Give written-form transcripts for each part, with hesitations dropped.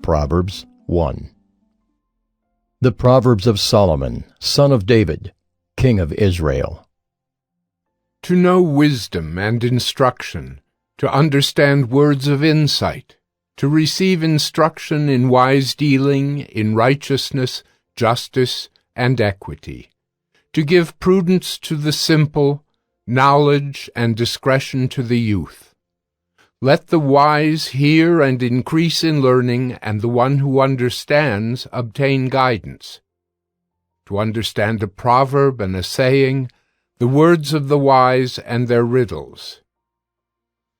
Proverbs 1. The Proverbs of Solomon, son of David, king of Israel. To know wisdom and instruction, to understand words of insight, to receive instruction in wise dealing, in righteousness, justice, and equity, to give prudence to the simple, knowledge and discretion to the youth. Let the wise hear and increase in learning, and the one who understands obtain guidance. To understand a proverb and a saying, the words of the wise and their riddles.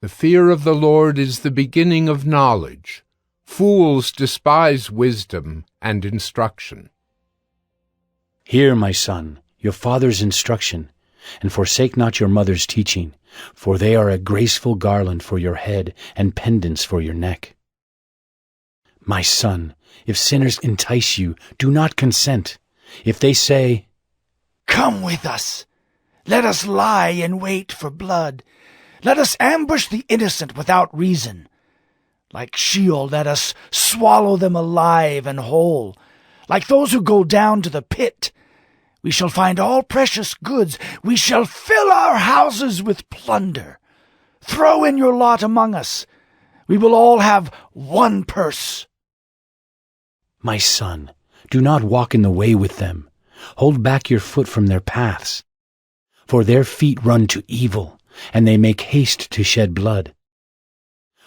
The fear of the Lord is the beginning of knowledge. Fools despise wisdom and instruction. Hear, my son, your father's instruction, and forsake not your mother's teaching, for they are a graceful garland for your head and pendants for your neck. My son, if sinners entice you, do not consent. If they say, "Come with us, let us lie in wait for blood. Let us ambush the innocent without reason. Like Sheol, let us swallow them alive and whole. Like those who go down to the pit, we shall find all precious goods. We shall fill our houses with plunder. Throw in your lot among us. We will all have one purse." My son, do not walk in the way with them. Hold back your foot from their paths. For their feet run to evil, and they make haste to shed blood.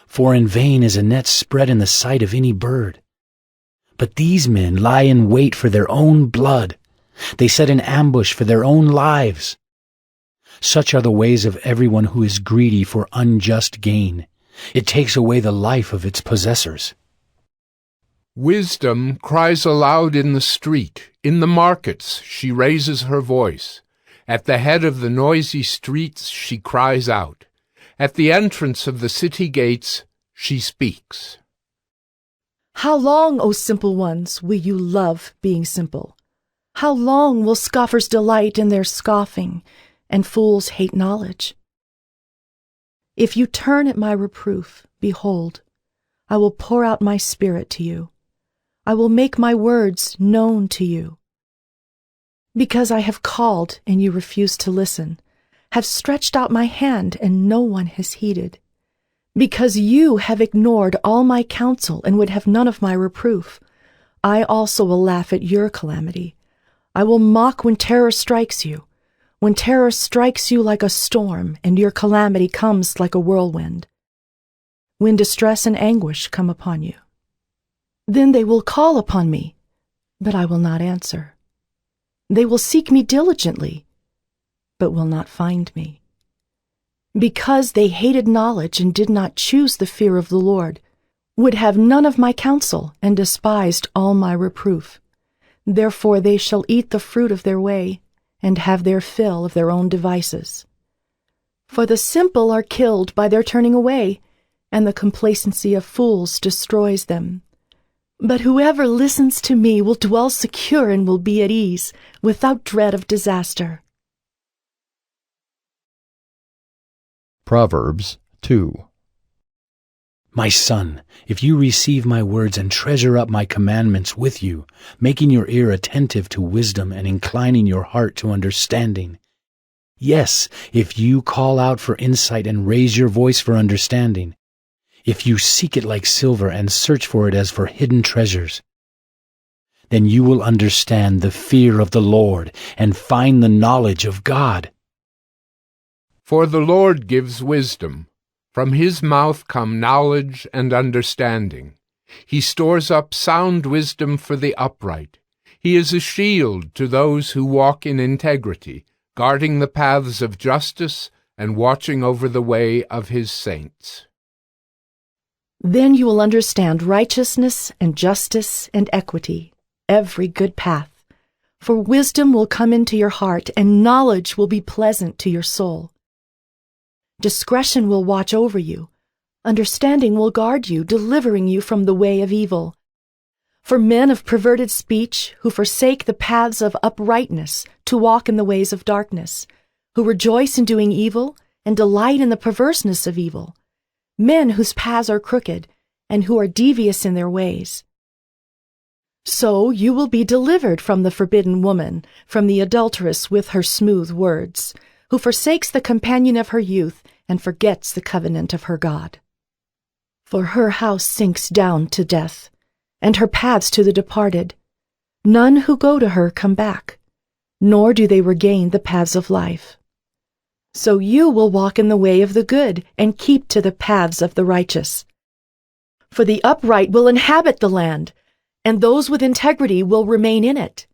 For in vain is a net spread in the sight of any bird. But these men lie in wait for their own blood. They set an ambush for their own lives. Such are the ways of everyone who is greedy for unjust gain. It takes away the life of its possessors. Wisdom cries aloud in the street. In the markets she raises her voice. At the head of the noisy streets she cries out. At the entrance of the city gates she speaks. How long, O simple ones, will you love being simple? How long will scoffers delight in their scoffing, and fools hate knowledge? If you turn at my reproof, behold, I will pour out my spirit to you. I will make my words known to you. Because I have called and you refuse to listen, have stretched out my hand and no one has heeded. Because you have ignored all my counsel and would have none of my reproof, I also will laugh at your calamity. I will mock when terror strikes you, when terror strikes you like a storm and your calamity comes like a whirlwind, when distress and anguish come upon you. Then they will call upon me, but I will not answer. They will seek me diligently, but will not find me. Because they hated knowledge and did not choose the fear of the Lord, would have none of my counsel and despised all my reproof. Therefore they shall eat the fruit of their way, and have their fill of their own devices. For the simple are killed by their turning away, and the complacency of fools destroys them. But whoever listens to me will dwell secure and will be at ease, without dread of disaster. Proverbs 2. My son, if you receive my words and treasure up my commandments with you, making your ear attentive to wisdom and inclining your heart to understanding. Yes, if you call out for insight and raise your voice for understanding, if you seek it like silver and search for it as for hidden treasures, then you will understand the fear of the Lord and find the knowledge of God. For the Lord gives wisdom. From his mouth come knowledge and understanding. He stores up sound wisdom for the upright. He is a shield to those who walk in integrity, guarding the paths of justice and watching over the way of his saints. Then you will understand righteousness and justice and equity, every good path. For wisdom will come into your heart, and knowledge will be pleasant to your soul. Discretion will watch over you. Understanding will guard you, delivering you from the way of evil. For men of perverted speech, who forsake the paths of uprightness to walk in the ways of darkness, who rejoice in doing evil and delight in the perverseness of evil, men whose paths are crooked and who are devious in their ways. So you will be delivered from the forbidden woman, from the adulteress with her smooth words, who forsakes the companion of her youth and forgets the covenant of her God. For her house sinks down to death, and her paths to the departed. None who go to her come back, nor do they regain the paths of life. So you will walk in the way of the good and keep to the paths of the righteous. For the upright will inhabit the land, and those with integrity will remain in it.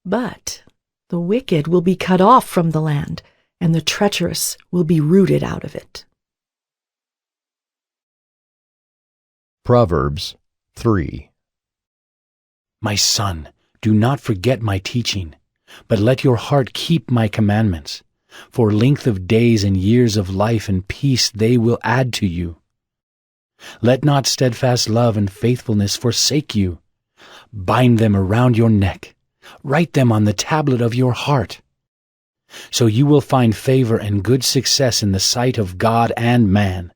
But the wicked will be cut off from the land, and the treacherous will be rooted out of it. Proverbs 3. My son, do not forget my teaching, but let your heart keep my commandments. For length of days and years of life and peace they will add to you. Let not steadfast love and faithfulness forsake you. Bind them around your neck. Write them on the tablet of your heart. So you will find favor and good success in the sight of God and man.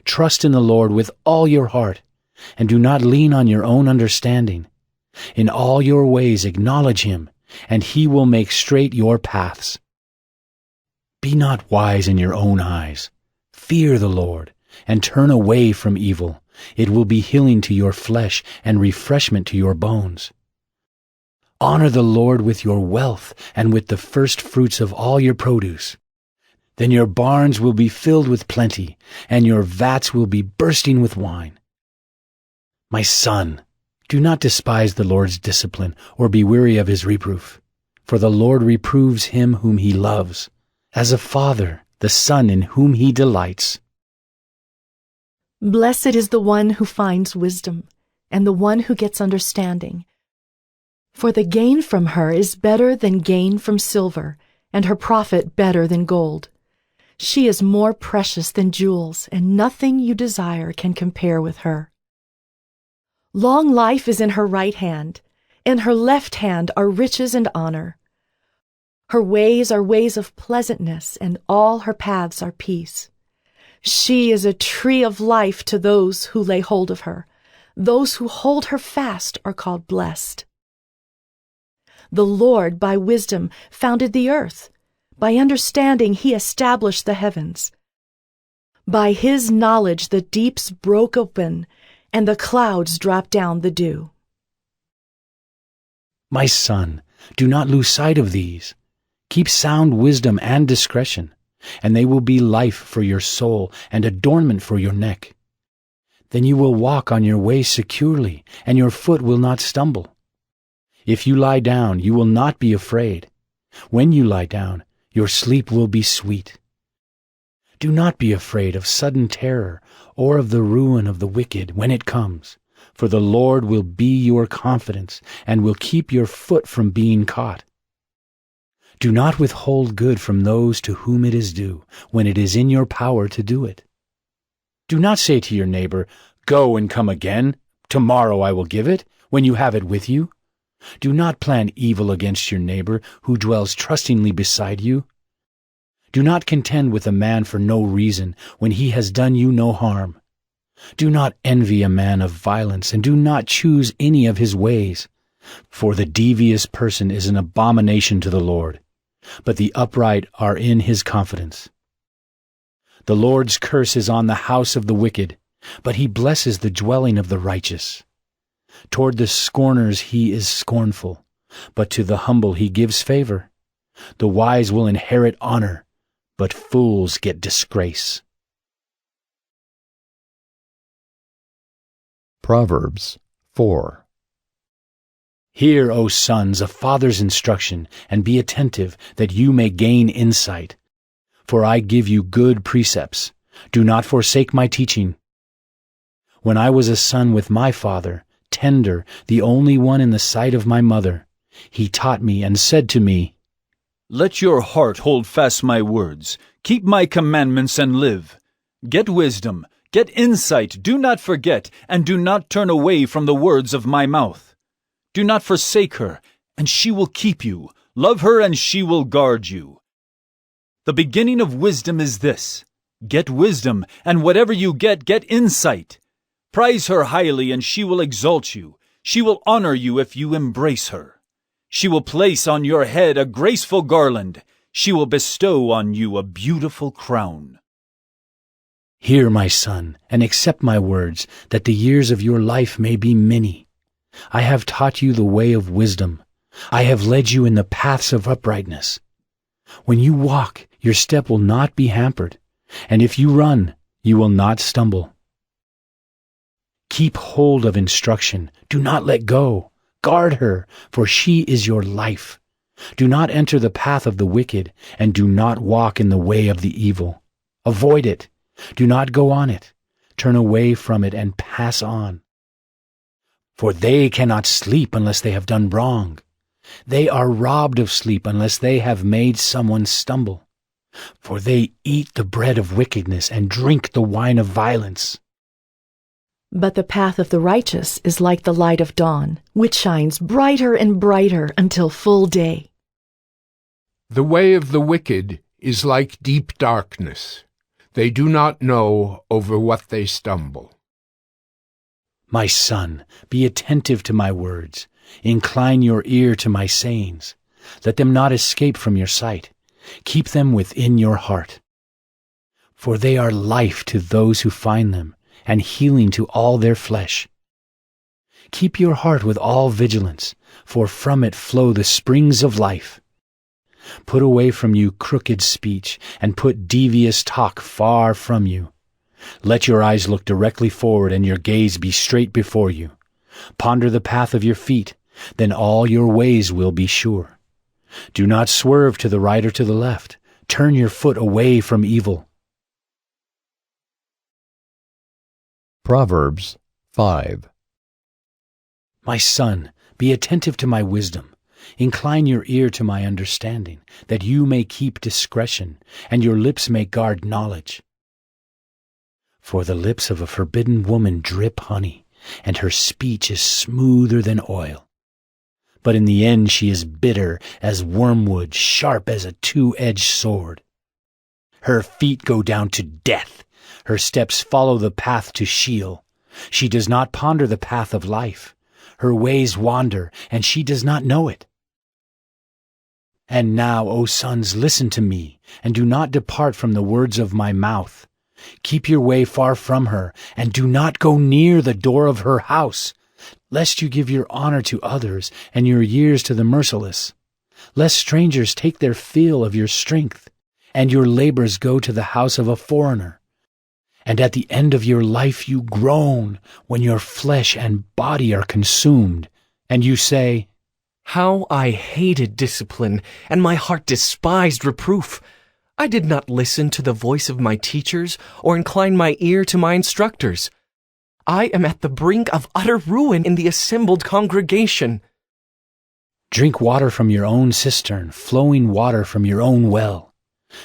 Trust in the Lord with all your heart, and do not lean on your own understanding. In all your ways acknowledge him, and he will make straight your paths. Be not wise in your own eyes. Fear the Lord, and turn away from evil. It will be healing to your flesh and refreshment to your bones. Honor the Lord with your wealth and with the first fruits of all your produce. Then your barns will be filled with plenty, and your vats will be bursting with wine. My son, do not despise the Lord's discipline or be weary of his reproof. For the Lord reproves him whom he loves, as a father the son in whom he delights. Blessed is the one who finds wisdom, and the one who gets understanding. For the gain from her is better than gain from silver, and her profit better than gold. She is more precious than jewels, and nothing you desire can compare with her. Long life is in her right hand. In her left hand are riches and honor. Her ways are ways of pleasantness, and all her paths are peace. She is a tree of life to those who lay hold of her. Those who hold her fast are called blessed. The Lord, by wisdom, founded the earth. By understanding, he established the heavens. By his knowledge, the deeps broke open, and the clouds dropped down the dew. My son, do not lose sight of these. Keep sound wisdom and discretion, and they will be life for your soul and adornment for your neck. Then you will walk on your way securely, and your foot will not stumble. If you lie down, you will not be afraid. When you lie down, your sleep will be sweet. Do not be afraid of sudden terror or of the ruin of the wicked when it comes, for the Lord will be your confidence and will keep your foot from being caught. Do not withhold good from those to whom it is due, when it is in your power to do it. Do not say to your neighbor, "Go and come again. Tomorrow I will give it," when you have it with you. Do not plan evil against your neighbor who dwells trustingly beside you. Do not contend with a man for no reason when he has done you no harm. Do not envy a man of violence, and do not choose any of his ways. For the devious person is an abomination to the Lord, but the upright are in his confidence. The Lord's curse is on the house of the wicked, but he blesses the dwelling of the righteous. Toward the scorners he is scornful, but to the humble he gives favor. The wise will inherit honor, but fools get disgrace. Proverbs 4. Hear, O sons, a father's instruction, and be attentive, that you may gain insight. For I give you good precepts. Do not forsake my teaching. When I was a son with my father, tender, the only one in the sight of my mother, He taught me and said to me, Let your heart hold fast my words. Keep my commandments and live. Get wisdom, get insight, do not forget, and do not turn away from the words of my mouth. Do not forsake her, and she will keep you. Love her, and she will guard you. The beginning of wisdom is this: get wisdom, and whatever you get insight. Prize her highly, and she will exalt you. She will honor you if you embrace her. She will place on your head a graceful garland. She will bestow on you a beautiful crown. Hear, my son, and accept my words, that the years of your life may be many. I have taught you the way of wisdom. I have led you in the paths of uprightness. When you walk, your step will not be hampered, and if you run, you will not stumble. Keep hold of instruction. Do not let go. Guard her, for she is your life. Do not enter the path of the wicked, and do not walk in the way of the evil. Avoid it. Do not go on it. Turn away from it and pass on. For they cannot sleep unless they have done wrong. They are robbed of sleep unless they have made someone stumble. For they eat the bread of wickedness and drink the wine of violence. But the path of the righteous is like the light of dawn, which shines brighter and brighter until full day. The way of the wicked is like deep darkness. They do not know over what they stumble. My son, be attentive to my words. Incline your ear to my sayings. Let them not escape from your sight. Keep them within your heart. For they are life to those who find them, and healing to all their flesh. Keep your heart with all vigilance, for from it flow the springs of life. Put away from you crooked speech, and put devious talk far from you. Let your eyes look directly forward, and your gaze be straight before you. Ponder the path of your feet, then all your ways will be sure. Do not swerve to the right or to the left. Turn your foot away from evil. Proverbs 5. My son, be attentive to my wisdom. Incline your ear to my understanding, that you may keep discretion, and your lips may guard knowledge. For the lips of a forbidden woman drip honey, and her speech is smoother than oil. But in the end she is bitter as wormwood, sharp as a two-edged sword. Her feet go down to death. Her steps follow the path to Sheol. She does not ponder the path of life. Her ways wander, and she does not know it. And now, O sons, listen to me, and do not depart from the words of my mouth. Keep your way far from her, and do not go near the door of her house, lest you give your honor to others and your years to the merciless, lest strangers take their fill of your strength, and your labors go to the house of a foreigner. And at the end of your life you groan when your flesh and body are consumed, and you say, How I hated discipline, and my heart despised reproof. I did not listen to the voice of my teachers, or incline my ear to my instructors. I am at the brink of utter ruin in the assembled congregation. Drink water from your own cistern, flowing water from your own well.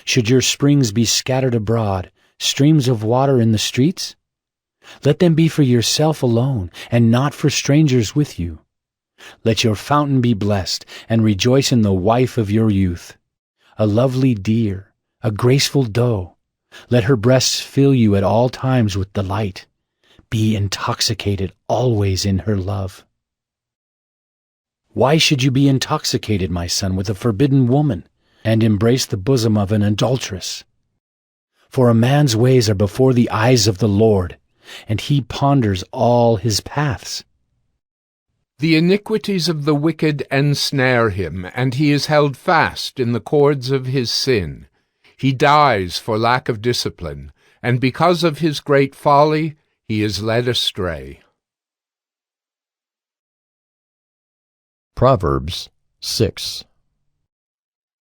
Should your springs be scattered abroad, streams of water in the streets? Let them be for yourself alone, and not for strangers with you. Let your fountain be blessed, and rejoice in the wife of your youth, a lovely deer, a graceful doe. Let her breasts fill you at all times with delight. Be intoxicated always in her love. Why should you be intoxicated, my son, with a forbidden woman, and embrace the bosom of an adulteress? For a man's ways are before the eyes of the Lord, and he ponders all his paths. The iniquities of the wicked ensnare him, and he is held fast in the cords of his sin. He dies for lack of discipline, and because of his great folly he is led astray. Proverbs 6.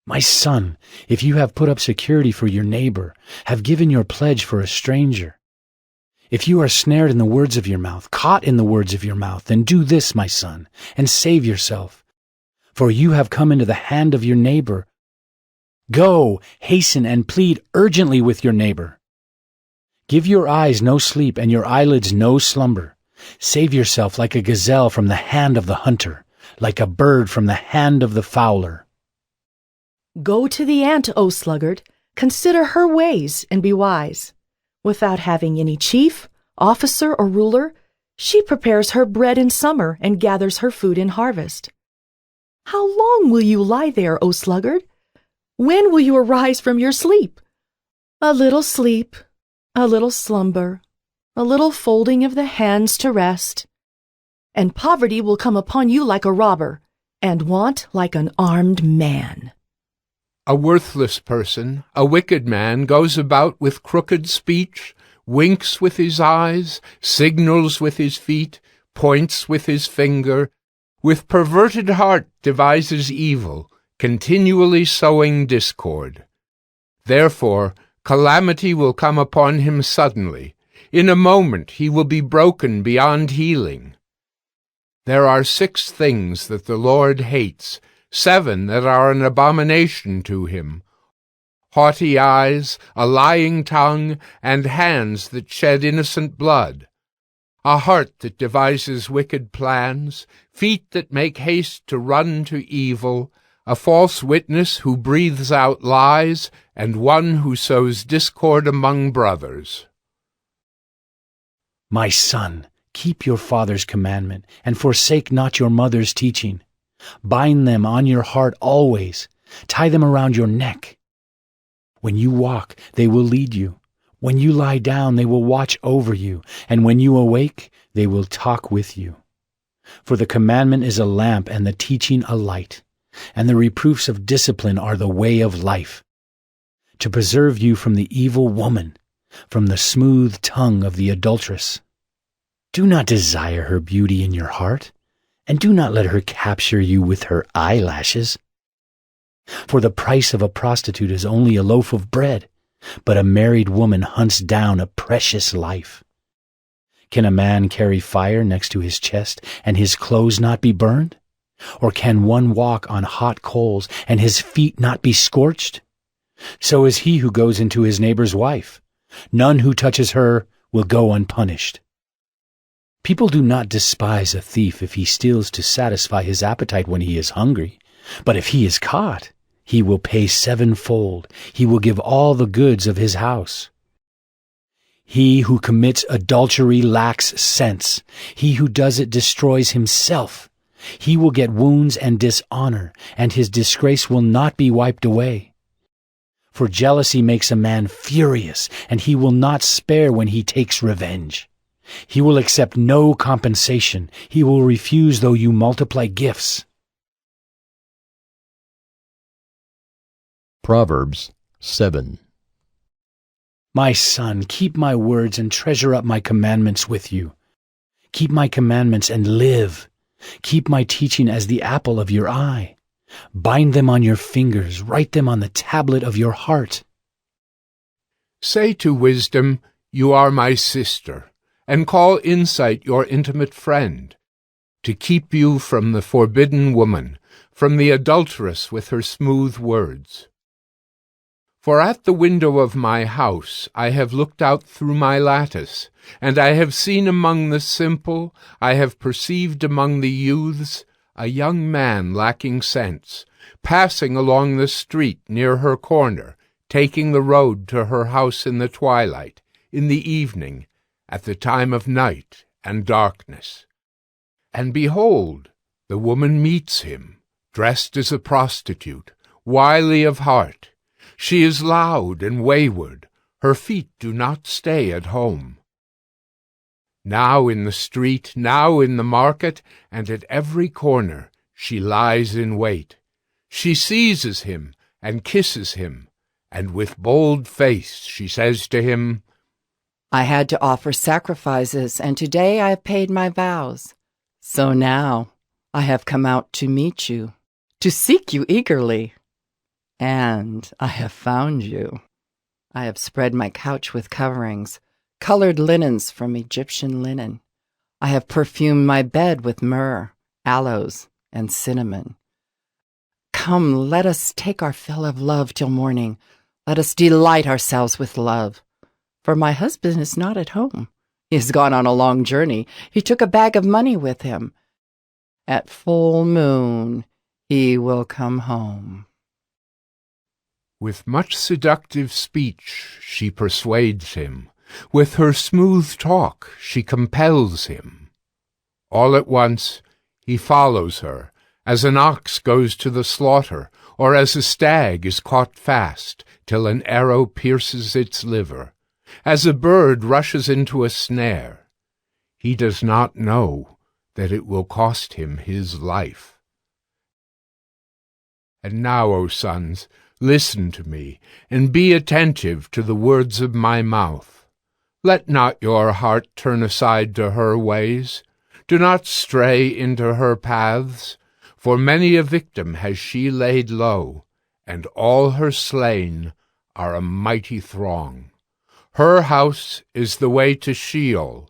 My son, if you have put up security for your neighbor, have given your pledge for a stranger. If you are snared in the words of your mouth, caught in the words of your mouth, then do this, my son, and save yourself. for you have come into the hand of your neighbor. Go, hasten and plead urgently with your neighbor. Give your eyes no sleep and your eyelids no slumber. Save yourself like a gazelle from the hand of the hunter, like a bird from the hand of the fowler. Go to the ant, O sluggard, consider her ways and be wise. Without having any chief, officer, or ruler, she prepares her bread in summer and gathers her food in harvest. How long will you lie there, O sluggard? When will you arise from your sleep? A little sleep, a little slumber, a little folding of the hands to rest, and poverty will come upon you like a robber, and want like an armed man. A worthless person, a wicked man, goes about with crooked speech, winks with his eyes, signals with his feet, points with his finger, with perverted heart devises evil, continually sowing discord. Therefore, calamity will come upon him suddenly. In a moment he will be broken beyond healing. There are 6 things that the Lord hates, 7 that are an abomination to him: haughty eyes, a lying tongue, and hands that shed innocent blood, a heart that devises wicked plans, feet that make haste to run to evil, a false witness who breathes out lies, and one who sows discord among brothers. My son, keep your father's commandment, and forsake not your mother's teaching. Bind them on your heart always. Tie them around your neck. When you walk, they will lead you. When you lie down, they will watch over you. And when you awake, they will talk with you. For the commandment is a lamp, and the teaching a light. And the reproofs of discipline are the way of life, to preserve you from the evil woman, from the smooth tongue of the adulteress. Do not desire her beauty in your heart, and do not let her capture you with her eyelashes. For the price of a prostitute is only a loaf of bread, but a married woman hunts down a precious life. Can a man carry fire next to his chest, and his clothes not be burned? Or can one walk on hot coals, and his feet not be scorched? So is he who goes into his neighbor's wife. None who touches her will go unpunished. People do not despise a thief if he steals to satisfy his appetite when he is hungry. But if he is caught, he will pay 7-fold. He will give all the goods of his house. He who commits adultery lacks sense. He who does it destroys himself. He will get wounds and dishonor, and his disgrace will not be wiped away. For jealousy makes a man furious, and he will not spare when he takes revenge. He will accept no compensation. He will refuse though you multiply gifts. Proverbs 7. My son, keep my words and treasure up my commandments with you. Keep my commandments and live. Keep my teaching as the apple of your eye. Bind them on your fingers, write them on the tablet of your heart. Say to wisdom, "You are my sister," and call insight your intimate friend, to keep you from the forbidden woman, from the adulteress with her smooth words. For at the window of my house I have looked out through my lattice, and I have seen among the simple, I have perceived among the youths, a young man lacking sense, passing along the street near her corner, taking the road to her house in the twilight, in the evening, at the time of night and darkness. And behold, the woman meets him, dressed as a prostitute, wily of heart. She is loud and wayward. Her feet do not stay at home. Now in the street, now in the market, and at every corner, she lies in wait. She seizes him and kisses him, and with bold face she says to him, I had to offer sacrifices, and today I have paid my vows. So now I have come out to meet you, to seek you eagerly. And I have found you. I have spread my couch with coverings, colored linens from Egyptian linen. I have perfumed my bed with myrrh, aloes, and cinnamon. Come, let us take our fill of love till morning. Let us delight ourselves with love. For my husband is not at home. He has gone on a long journey. He took a bag of money with him. At full moon he will come home. With much seductive speech she persuades him. With her smooth talk she compels him. All at once he follows her, as an ox goes to the slaughter, or as a stag is caught fast, till an arrow pierces its liver, as a bird rushes into a snare. He does not know that it will cost him his life. And now, O sons, listen to me, and be attentive to the words of my mouth. Let not your heart turn aside to her ways. Do not stray into her paths, for many a victim has she laid low, and all her slain are a mighty throng. Her house is the way to Sheol,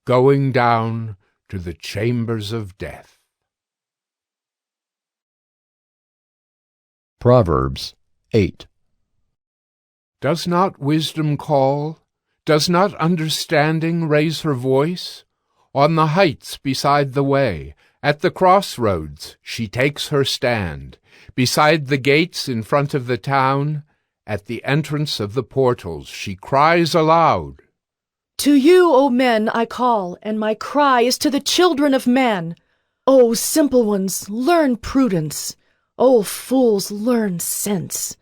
going down to the chambers of death. Proverbs 8. Does not wisdom call? Does not understanding raise her voice? On the heights beside the way, at the crossroads, she takes her stand. Beside the gates in front of the town, at the entrance of the portals, she cries aloud. To you, O men, I call, and my cry is to the children of man. O simple ones, learn prudence. O fools, learn sense.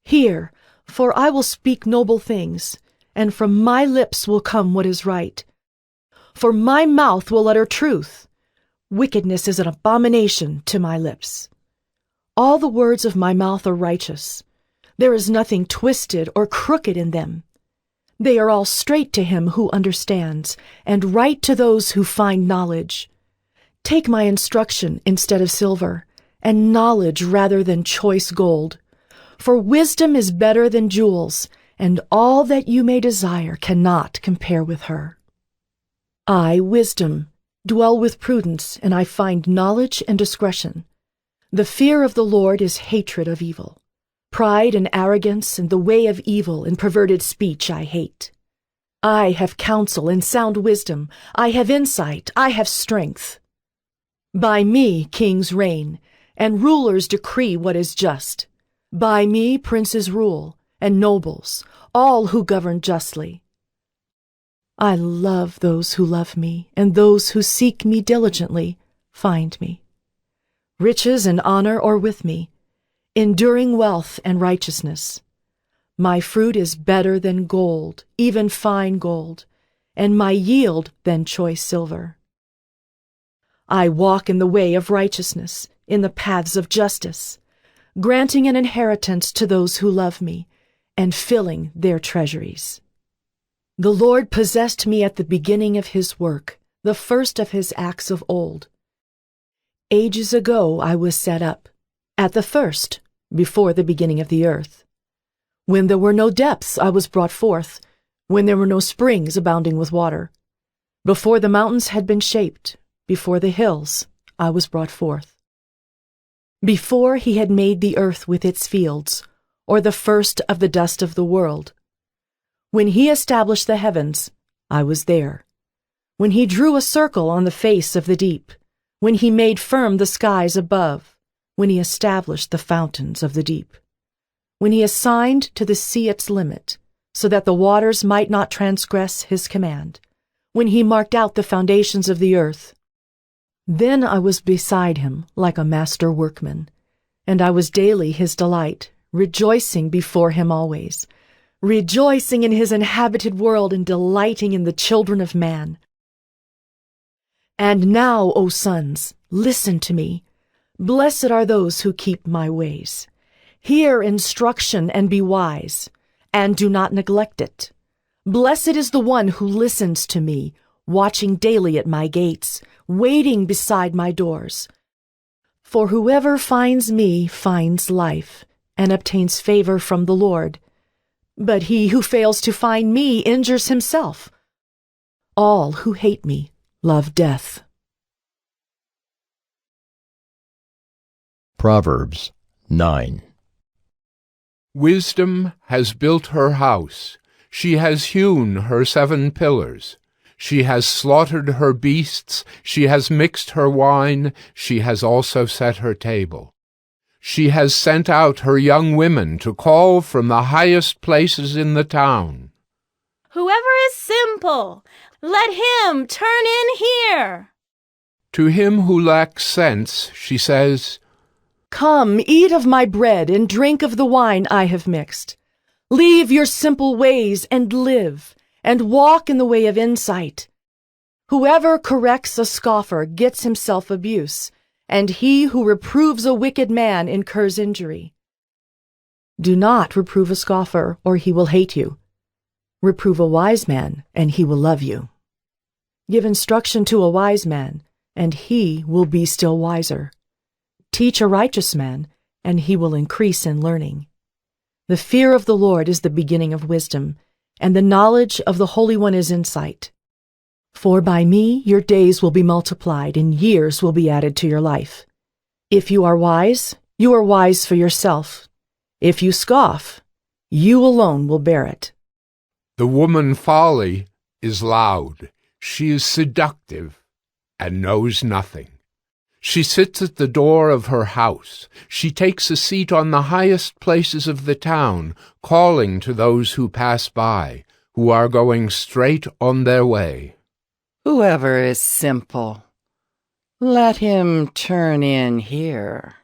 Hear, for I will speak noble things, and from my lips will come what is right. For my mouth will utter truth. Wickedness is an abomination to my lips. All the words of my mouth are righteous. There is nothing twisted or crooked in them. They are all straight to him who understands, and right to those who find knowledge. Take my instruction instead of silver, and knowledge rather than choice gold. For wisdom is better than jewels, and all that you may desire cannot compare with her. I, wisdom, dwell with prudence, and I find knowledge and discretion. The fear of the Lord is hatred of evil. Pride and arrogance and the way of evil and perverted speech I hate. I have counsel and sound wisdom. I have insight. I have strength. By me kings reign, and rulers decree what is just. By me princes rule, and nobles, all who govern justly. I love those who love me, and those who seek me diligently find me. Riches and honor are with me, enduring wealth and righteousness. My fruit is better than gold, even fine gold, and my yield than choice silver. I walk in the way of righteousness, in the paths of justice, granting an inheritance to those who love me, and filling their treasuries. The Lord possessed me at the beginning of his work, the first of his acts of old. Ages ago I was set up, at the first, before the beginning of the earth. When there were no depths I was brought forth, when there were no springs abounding with water. Before the mountains had been shaped, before the hills I was brought forth. Before he had made the earth with its fields, or the first of the dust of the world. When he established the heavens, I was there. When he drew a circle on the face of the deep, when he made firm the skies above, when he established the fountains of the deep, when he assigned to the sea its limit, so that the waters might not transgress his command, when he marked out the foundations of the earth. Then I was beside him like a master workman, and I was daily his delight, rejoicing before him always, rejoicing in his inhabited world and delighting in the children of man. And now, O sons, listen to me. Blessed are those who keep my ways. Hear instruction and be wise, and do not neglect it. Blessed is the one who listens to me, watching daily at my gates, waiting beside my doors. For whoever finds me finds life, and obtains favor from the Lord. But he who fails to find me injures himself. All who hate me love death. Proverbs 9. Wisdom has built her house. She has hewn her 7 pillars. She has slaughtered her beasts. She has mixed her wine. She has also set her table. She has sent out her young women to call from the highest places in the town. Whoever is simple, let him turn in here. To him who lacks sense, she says, Come, eat of my bread and drink of the wine I have mixed. Leave your simple ways and live, and walk in the way of insight. Whoever corrects a scoffer gets himself abuse, and he who reproves a wicked man incurs injury. Do not reprove a scoffer, or he will hate you. Reprove a wise man, and he will love you. Give instruction to a wise man, and he will be still wiser. Teach a righteous man, and he will increase in learning. The fear of the Lord is the beginning of wisdom, and the knowledge of the Holy One is insight. For by me your days will be multiplied, and years will be added to your life. If you are wise for yourself. If you scoff, you alone will bear it. The woman folly is loud. She is seductive and knows nothing. She sits at the door of her house. She takes a seat on the highest places of the town, calling to those who pass by, who are going straight on their way. Whoever is simple, let him turn in here.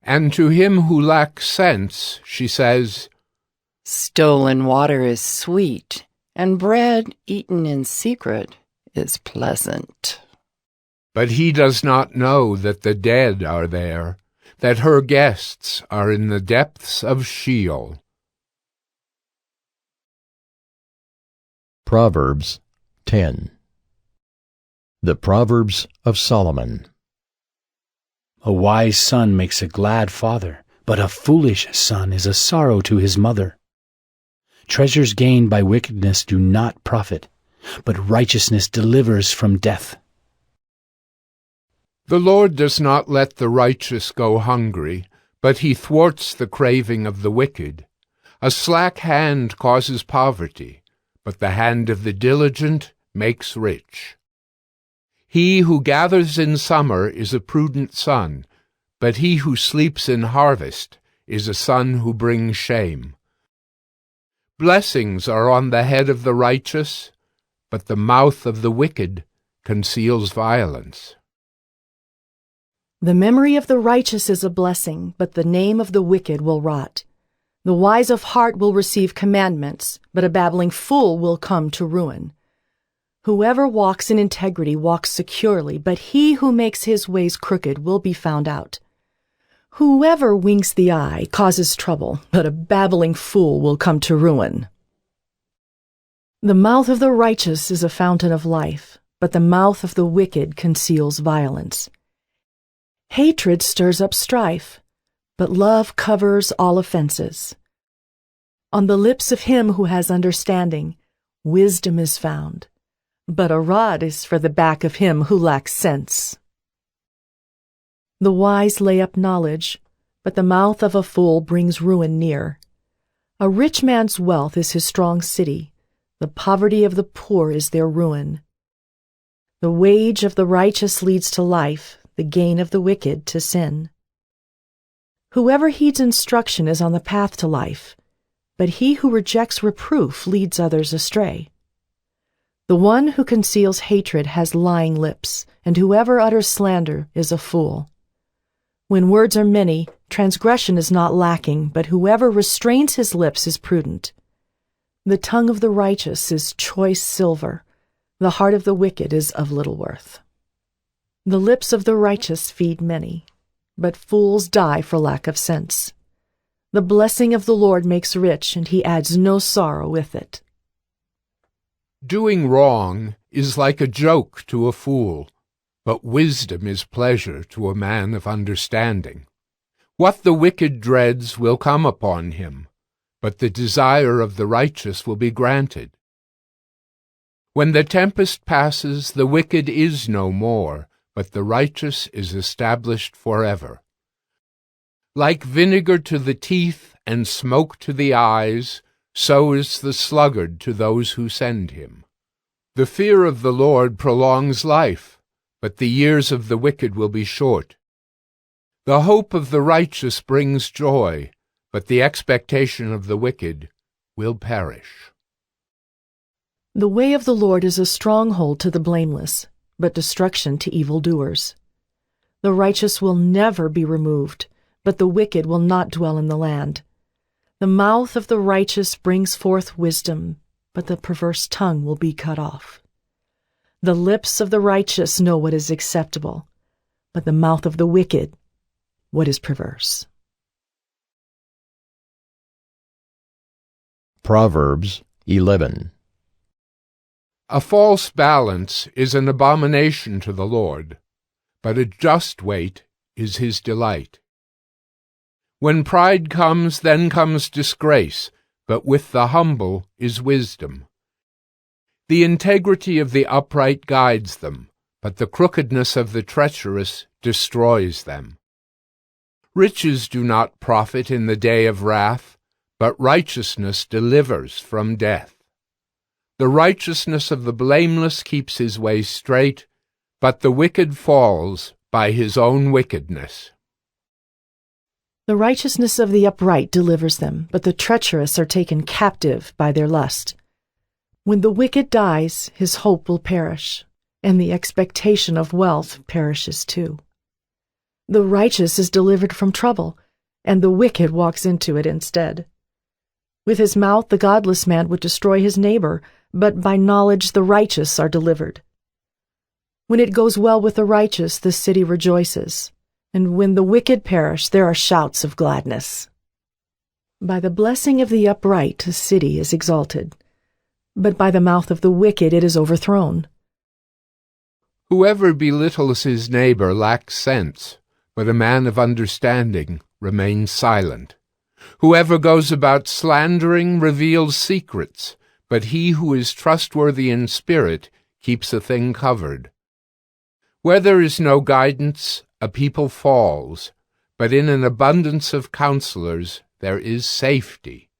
And to him who lacks sense, she says, Stolen water is sweet, and bread eaten in secret is pleasant. But he does not know that the dead are there, that her guests are in the depths of Sheol. Proverbs 10. The Proverbs of Solomon. A wise son makes a glad father, but a foolish son is a sorrow to his mother. Treasures gained by wickedness do not profit, but righteousness delivers from death. The Lord does not let the righteous go hungry, but he thwarts the craving of the wicked. A slack hand causes poverty, but the hand of the diligent makes rich. He who gathers in summer is a prudent son, but he who sleeps in harvest is a son who brings shame. Blessings are on the head of the righteous, but the mouth of the wicked conceals violence. The memory of the righteous is a blessing, but the name of the wicked will rot. The wise of heart will receive commandments, but a babbling fool will come to ruin. Whoever walks in integrity walks securely, but he who makes his ways crooked will be found out. Whoever winks the eye causes trouble, but a babbling fool will come to ruin. The mouth of the righteous is a fountain of life, but the mouth of the wicked conceals violence. Hatred stirs up strife, but love covers all offenses. On the lips of him who has understanding, wisdom is found, but a rod is for the back of him who lacks sense. The wise lay up knowledge, but the mouth of a fool brings ruin near. A rich man's wealth is his strong city, the poverty of the poor is their ruin. The wage of the righteous leads to life, the gain of the wicked to sin. Whoever heeds instruction is on the path to life, but he who rejects reproof leads others astray. The one who conceals hatred has lying lips, and whoever utters slander is a fool. When words are many, transgression is not lacking, but whoever restrains his lips is prudent. The tongue of the righteous is choice silver, the heart of the wicked is of little worth. The lips of the righteous feed many, but fools die for lack of sense. The blessing of the Lord makes rich, and he adds no sorrow with it. Doing wrong is like a joke to a fool, but wisdom is pleasure to a man of understanding. What the wicked dreads will come upon him, but the desire of the righteous will be granted. When the tempest passes, the wicked is no more, but the righteous is established forever. Like vinegar to the teeth and smoke to the eyes, so is the sluggard to those who send him. The fear of the Lord prolongs life, but the years of the wicked will be short. The hope of the righteous brings joy, but the expectation of the wicked will perish. The way of the Lord is a stronghold to the blameless, but destruction to evildoers. The righteous will never be removed, but the wicked will not dwell in the land. The mouth of the righteous brings forth wisdom, but the perverse tongue will be cut off. The lips of the righteous know what is acceptable, but the mouth of the wicked what is perverse. Proverbs 11. A false balance is an abomination to the Lord, but a just weight is his delight. When pride comes, then comes disgrace, but with the humble is wisdom. The integrity of the upright guides them, but the crookedness of the treacherous destroys them. Riches do not profit in the day of wrath, but righteousness delivers from death. The righteousness of the blameless keeps his way straight, but the wicked falls by his own wickedness. The righteousness of the upright delivers them, but the treacherous are taken captive by their lust. When the wicked dies, his hope will perish, and the expectation of wealth perishes too. The righteous is delivered from trouble, and the wicked walks into it instead. With his mouth the godless man would destroy his neighbor, but by knowledge the righteous are delivered. When it goes well with the righteous, the city rejoices, and when the wicked perish, there are shouts of gladness. By the blessing of the upright a city is exalted, but by the mouth of the wicked it is overthrown. Whoever belittles his neighbor lacks sense, but a man of understanding remains silent. Whoever goes about slandering reveals secrets, but he who is trustworthy in spirit keeps a thing covered. Where there is no guidance, a people falls, but in an abundance of counselors there is safety.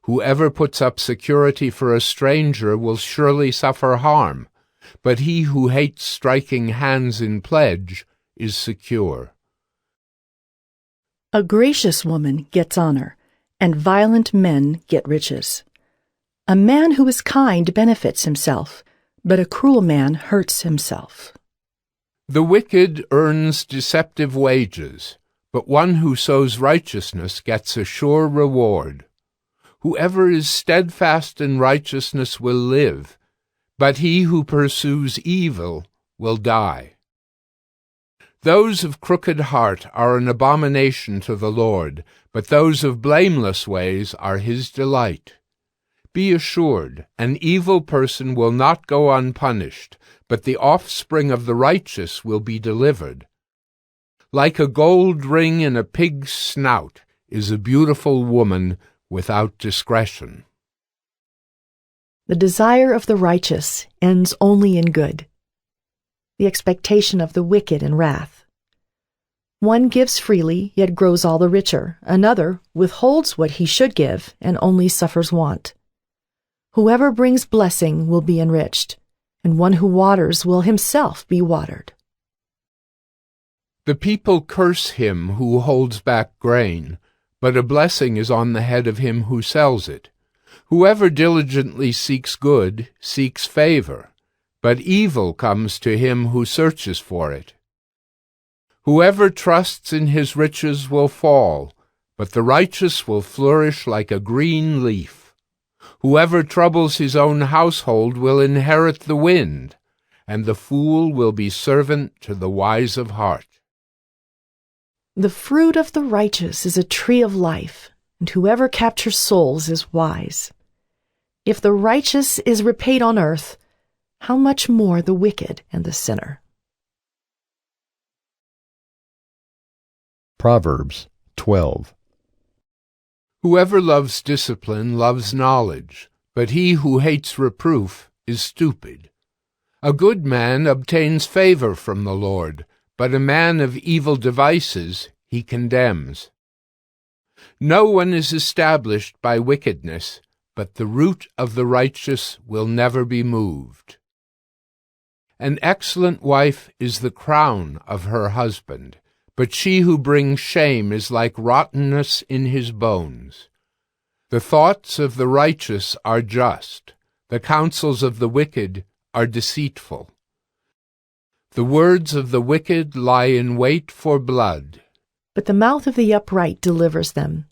Whoever puts up security for a stranger will surely suffer harm, but he who hates striking hands in pledge is secure. A gracious woman gets honor, and violent men get riches. A man who is kind benefits himself, but a cruel man hurts himself. The wicked earns deceptive wages, but one who sows righteousness gets a sure reward. Whoever is steadfast in righteousness will live, but he who pursues evil will die. Those of crooked heart are an abomination to the Lord, but those of blameless ways are his delight. Be assured, an evil person will not go unpunished, but the offspring of the righteous will be delivered. Like a gold ring in a pig's snout is a beautiful woman without discretion. The desire of the righteous ends only in good, the expectation of the wicked in wrath. One gives freely, yet grows all the richer. Another withholds what he should give, and only suffers want. Whoever brings blessing will be enriched, and one who waters will himself be watered. The people curse him who holds back grain, but a blessing is on the head of him who sells it. Whoever diligently seeks good seeks favor, but evil comes to him who searches for it. Whoever trusts in his riches will fall, but the righteous will flourish like a green leaf. Whoever troubles his own household will inherit the wind, and the fool will be servant to the wise of heart. The fruit of the righteous is a tree of life, and whoever captures souls is wise. If the righteous is repaid on earth, how much more the wicked and the sinner? Proverbs 12. Whoever loves discipline loves knowledge, but he who hates reproof is stupid. A good man obtains favor from the Lord, but a man of evil devices he condemns. No one is established by wickedness, but the root of the righteous will never be moved. An excellent wife is the crown of her husband, but she who brings shame is like rottenness in his bones. The thoughts of the righteous are just, the counsels of the wicked are deceitful. The words of the wicked lie in wait for blood, but the mouth of the upright delivers them.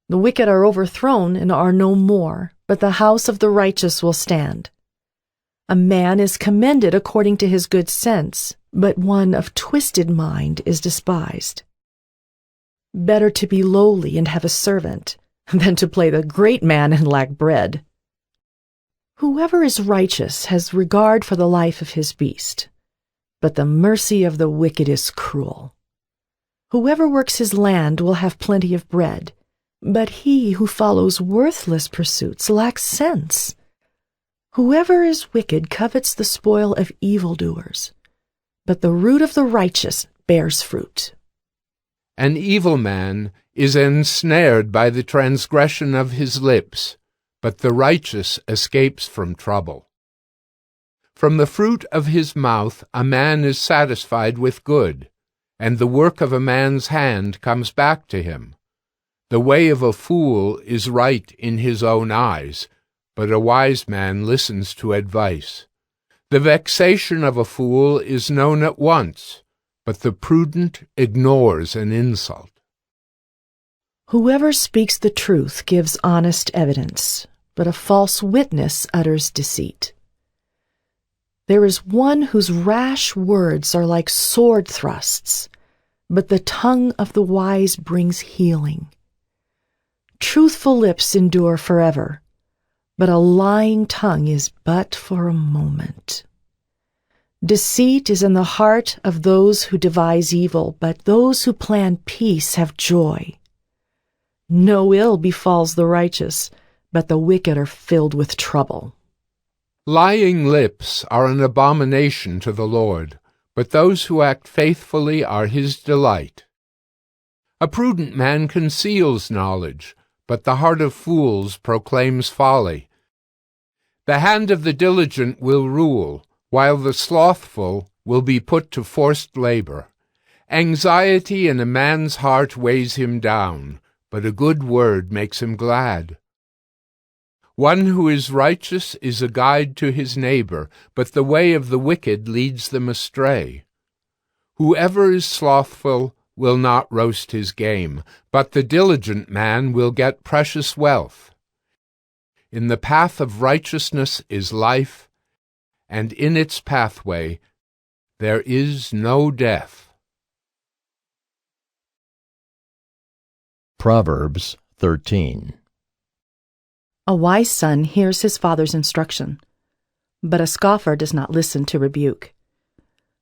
The wicked are overthrown and are no more, but the house of the righteous will stand. A man is commended according to his good sense, but one of twisted mind is despised. Better to be lowly and have a servant than to play the great man and lack bread. Whoever is righteous has regard for the life of his beast, but the mercy of the wicked is cruel. Whoever works his land will have plenty of bread, but he who follows worthless pursuits lacks sense. Whoever is wicked covets the spoil of evildoers, but the root of the righteous bears fruit. An evil man is ensnared by the transgression of his lips, but the righteous escapes from trouble. From the fruit of his mouth a man is satisfied with good, and the work of a man's hand comes back to him. The way of a fool is right in his own eyes, but a wise man listens to advice. The vexation of a fool is known at once, but the prudent ignores an insult. Whoever speaks the truth gives honest evidence, but a false witness utters deceit. There is one whose rash words are like sword thrusts, but the tongue of the wise brings healing. Truthful lips endure forever, but a lying tongue is but for a moment. Deceit is in the heart of those who devise evil, but those who plan peace have joy. No ill befalls the righteous, but the wicked are filled with trouble. Lying lips are an abomination to the Lord, but those who act faithfully are his delight. A prudent man conceals knowledge, but the heart of fools proclaims folly. The hand of the diligent will rule, while the slothful will be put to forced labor. Anxiety in a man's heart weighs him down, but a good word makes him glad. One who is righteous is a guide to his neighbor, but the way of the wicked leads them astray. Whoever is slothful will not roast his game, but the diligent man will get precious wealth. In the path of righteousness is life, and in its pathway there is no death. Proverbs 13. A wise son hears his father's instruction, but a scoffer does not listen to rebuke.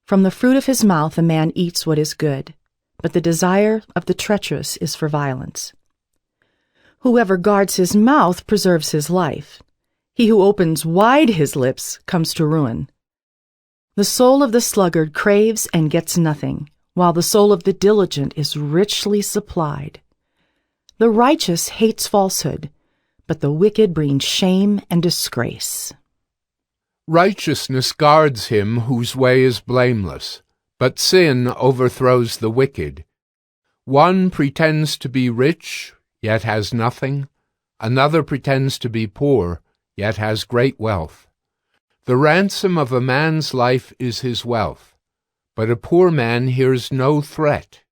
From the fruit of his mouth a man eats what is good, but the desire of the treacherous is for violence. Whoever guards his mouth preserves his life. He who opens wide his lips comes to ruin. The soul of the sluggard craves and gets nothing, while the soul of the diligent is richly supplied. The righteous hates falsehood, but the wicked bring shame and disgrace. Righteousness guards him whose way is blameless, but sin overthrows the wicked. One pretends to be rich, yet has nothing. Another pretends to be poor, yet has great wealth. The ransom of a man's life is his wealth, but a poor man hears no threat.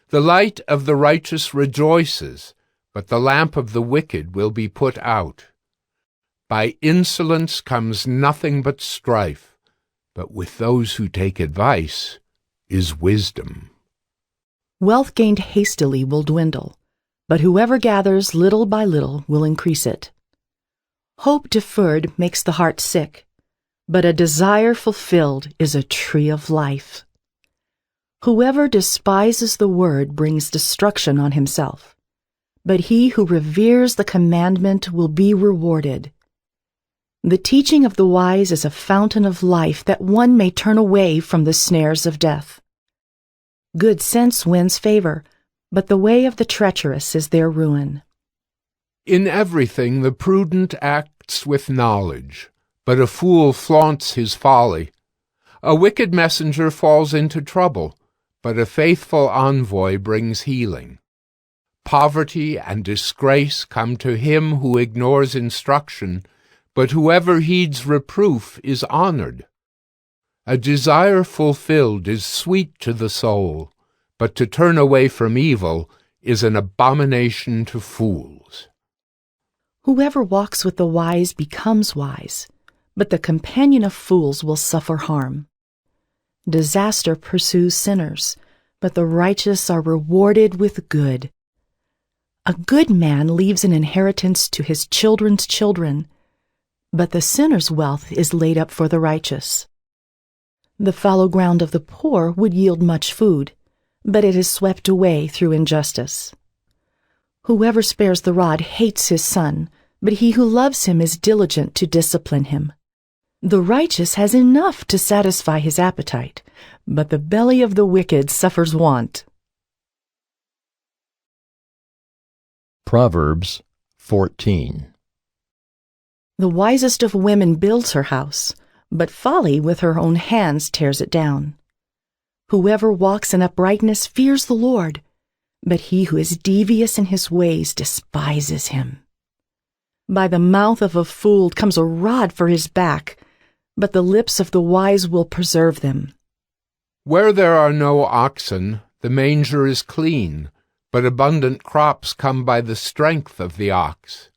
The light of the righteous rejoices, but the lamp of the wicked will be put out. By insolence comes nothing but strife, but with those who take advice is wisdom. Wealth gained hastily will dwindle, but whoever gathers little by little will increase it. Hope deferred makes the heart sick, but a desire fulfilled is a tree of life. Whoever despises the word brings destruction on himself, but he who reveres the commandment will be rewarded. The teaching of the wise is a fountain of life, that one may turn away from the snares of death. Good sense wins favor, but the way of the treacherous is their ruin. In everything the prudent acts with knowledge, but a fool flaunts his folly. A wicked messenger falls into trouble, but a faithful envoy brings healing. Poverty and disgrace come to him who ignores instruction, but whoever heeds reproof is honored. A desire fulfilled is sweet to the soul, but to turn away from evil is an abomination to fools. Whoever walks with the wise becomes wise, but the companion of fools will suffer harm. Disaster pursues sinners, but the righteous are rewarded with good. A good man leaves an inheritance to his children's children, but the sinner's wealth is laid up for the righteous. The fallow ground of the poor would yield much food, but it is swept away through injustice. Whoever spares the rod hates his son, but he who loves him is diligent to discipline him. The righteous has enough to satisfy his appetite, but the belly of the wicked suffers want. Proverbs 14. The wisest of women builds her house, but folly with her own hands tears it down. Whoever walks in uprightness fears the Lord, but he who is devious in his ways despises him. By the mouth of a fool comes a rod for his back, but the lips of the wise will preserve them. Where there are no oxen, the manger is clean, but abundant crops come by the strength of the ox.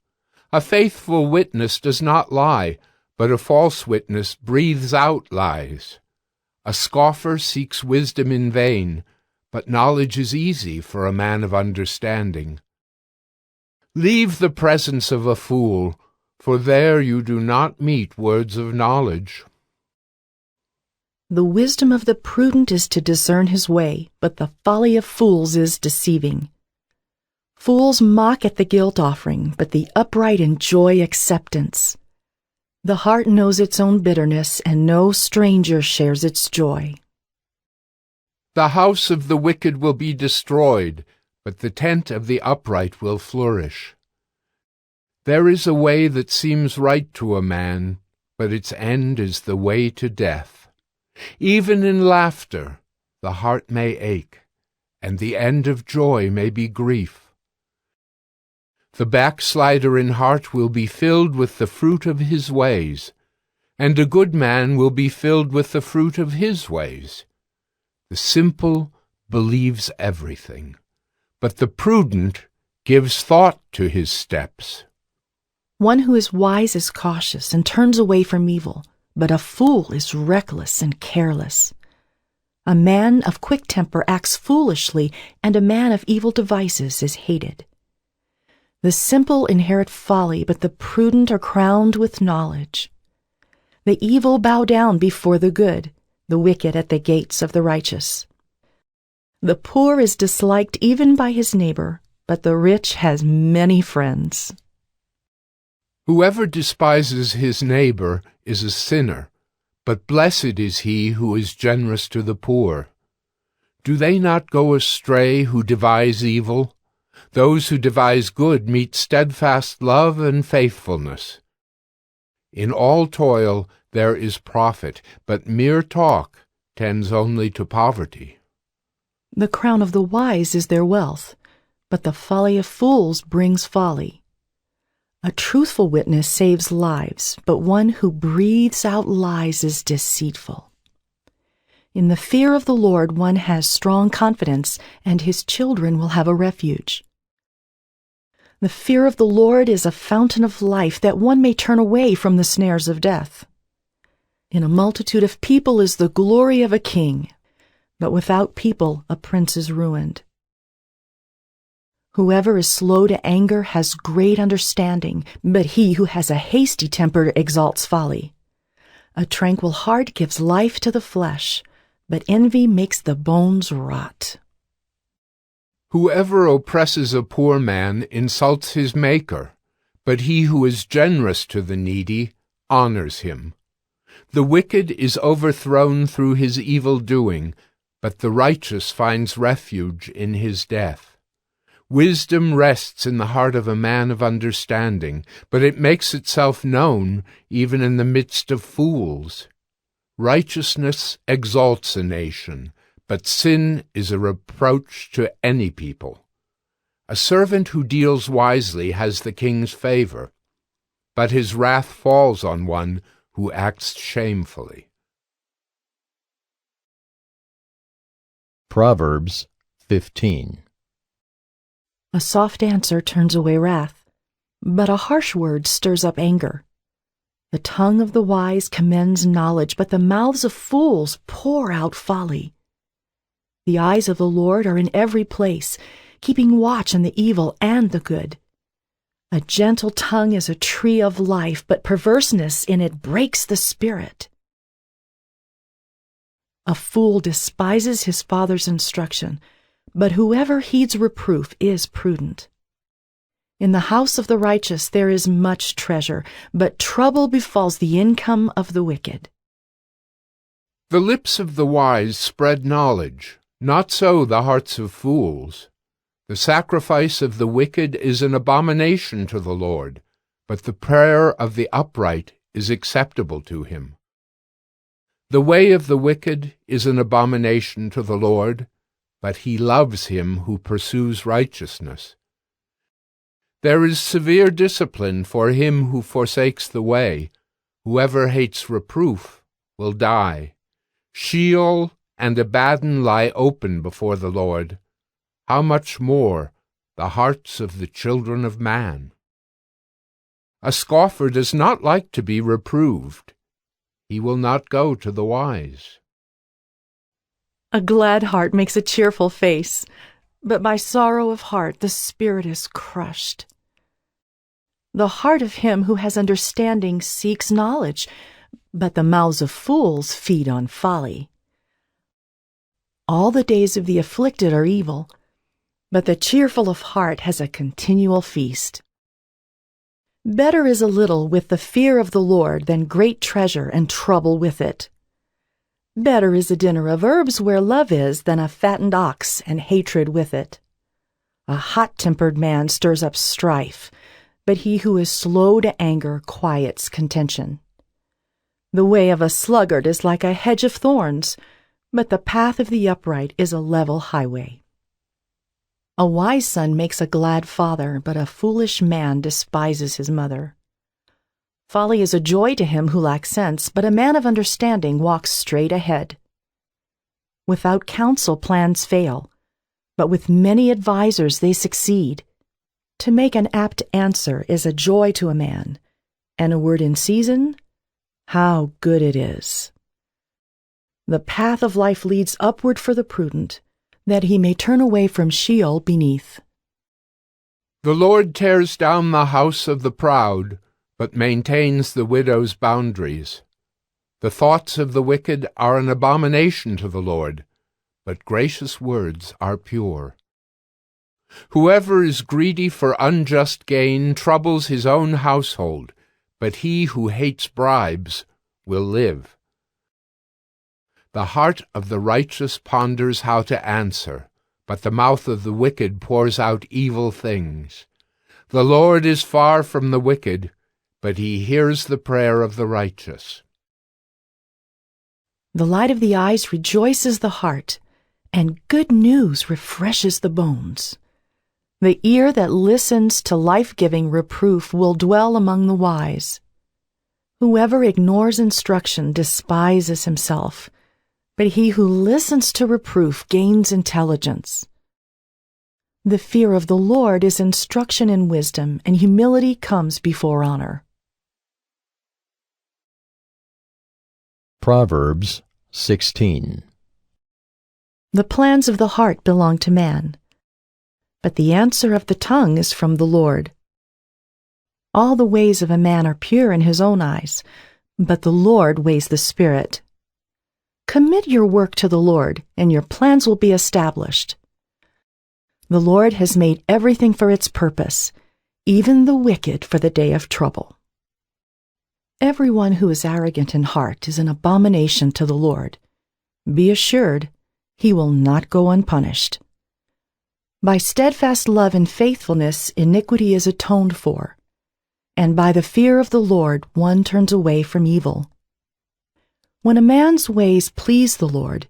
A faithful witness does not lie, but a false witness breathes out lies. A scoffer seeks wisdom in vain, but knowledge is easy for a man of understanding. Leave the presence of a fool, for there you do not meet words of knowledge. The wisdom of the prudent is to discern his way, but the folly of fools is deceiving. Fools mock at the guilt offering, but the upright enjoy acceptance. The heart knows its own bitterness, and no stranger shares its joy. The house of the wicked will be destroyed, but the tent of the upright will flourish. There is a way that seems right to a man, but its end is the way to death. Even in laughter the heart may ache, and the end of joy may be grief. The backslider in heart will be filled with the fruit of his ways, and a good man will be filled with the fruit of his ways. The simple believes everything, but the prudent gives thought to his steps. One who is wise is cautious and turns away from evil, but a fool is reckless and careless. A man of quick temper acts foolishly, and a man of evil devices is hated. The simple inherit folly, but the prudent are crowned with knowledge. The evil bow down before the good, the wicked at the gates of the righteous. The poor is disliked even by his neighbor, but the rich has many friends. Whoever despises his neighbor is a sinner, but blessed is he who is generous to the poor. Do they not go astray who devise evil? Those who devise good meet steadfast love and faithfulness. In all toil there is profit, but mere talk tends only to poverty. The crown of the wise is their wealth, but the folly of fools brings folly. A truthful witness saves lives, but one who breathes out lies is deceitful. In the fear of the Lord one has strong confidence, and his children will have a refuge. The fear of the Lord is a fountain of life, that one may turn away from the snares of death. In a multitude of people is the glory of a king, but without people a prince is ruined. Whoever is slow to anger has great understanding, but he who has a hasty temper exalts folly. A tranquil heart gives life to the flesh, but envy makes the bones rot. Whoever oppresses a poor man insults his Maker, but he who is generous to the needy honors him. The wicked is overthrown through his evil doing, but the righteous finds refuge in his death. Wisdom rests in the heart of a man of understanding, but it makes itself known even in the midst of fools. Righteousness exalts a nation, but sin is a reproach to any people. A servant who deals wisely has the king's favor, but his wrath falls on one who acts shamefully. Proverbs 15. A soft answer turns away wrath, but a harsh word stirs up anger. The tongue of the wise commends knowledge, but the mouths of fools pour out folly. The eyes of the Lord are in every place, keeping watch on the evil and the good. A gentle tongue is a tree of life, but perverseness in it breaks the spirit. A fool despises his father's instruction, but whoever heeds reproof is prudent. In the house of the righteous there is much treasure, but trouble befalls the income of the wicked. The lips of the wise spread knowledge, not so the hearts of fools. The sacrifice of the wicked is an abomination to the Lord, but the prayer of the upright is acceptable to him. The way of the wicked is an abomination to the Lord, but he loves him who pursues righteousness. There is severe discipline for him who forsakes the way. Whoever hates reproof will die. Sheol and Abaddon lie open before the Lord. How much more the hearts of the children of man? A scoffer does not like to be reproved. He will not go to the wise. A glad heart makes a cheerful face, but by sorrow of heart the spirit is crushed. The heart of him who has understanding seeks knowledge, but the mouths of fools feed on folly. All the days of the afflicted are evil, but the cheerful of heart has a continual feast. Better is a little with the fear of the Lord than great treasure and trouble with it. Better is a dinner of herbs where love is than a fattened ox and hatred with it. A hot-tempered man stirs up strife, but he who is slow to anger quiets contention. The way of a sluggard is like a hedge of thorns, but the path of the upright is a level highway. A wise son makes a glad father, but a foolish man despises his mother. Folly is a joy to him who lacks sense, but a man of understanding walks straight ahead. Without counsel plans fail, but with many advisers they succeed. To make an apt answer is a joy to a man, and a word in season, how good it is. The path of life leads upward for the prudent, that he may turn away from Sheol beneath. The Lord tears down the house of the proud, but maintains the widow's boundaries. The thoughts of the wicked are an abomination to the Lord, but gracious words are pure. Whoever is greedy for unjust gain troubles his own household, but he who hates bribes will live. The heart of the righteous ponders how to answer, but the mouth of the wicked pours out evil things. The Lord is far from the wicked, but he hears the prayer of the righteous. The light of the eyes rejoices the heart, and good news refreshes the bones. The ear that listens to life-giving reproof will dwell among the wise. Whoever ignores instruction despises himself, but he who listens to reproof gains intelligence. The fear of the Lord is instruction in wisdom, and humility comes before honor. Proverbs 16. The plans of the heart belong to man, but the answer of the tongue is from the Lord. All the ways of a man are pure in his own eyes, but the Lord weighs the spirit. Commit your work to the Lord, and your plans will be established. The Lord has made everything for its purpose, even the wicked for the day of trouble. Everyone who is arrogant in heart is an abomination to the Lord. Be assured, he will not go unpunished. By steadfast love and faithfulness, iniquity is atoned for, and by the fear of the Lord one turns away from evil. When a man's ways please the Lord,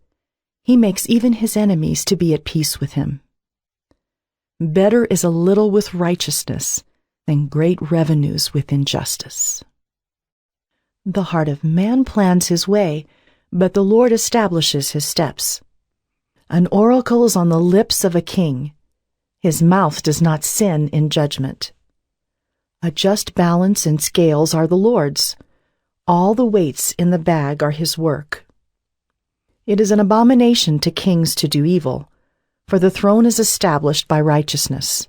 he makes even his enemies to be at peace with him. Better is a little with righteousness than great revenues with injustice. The heart of man plans his way, but the Lord establishes his steps. An oracle is on the lips of a king. His mouth does not sin in judgment. A just balance and scales are the Lord's. All the weights in the bag are his work. It is an abomination to kings to do evil, for the throne is established by righteousness.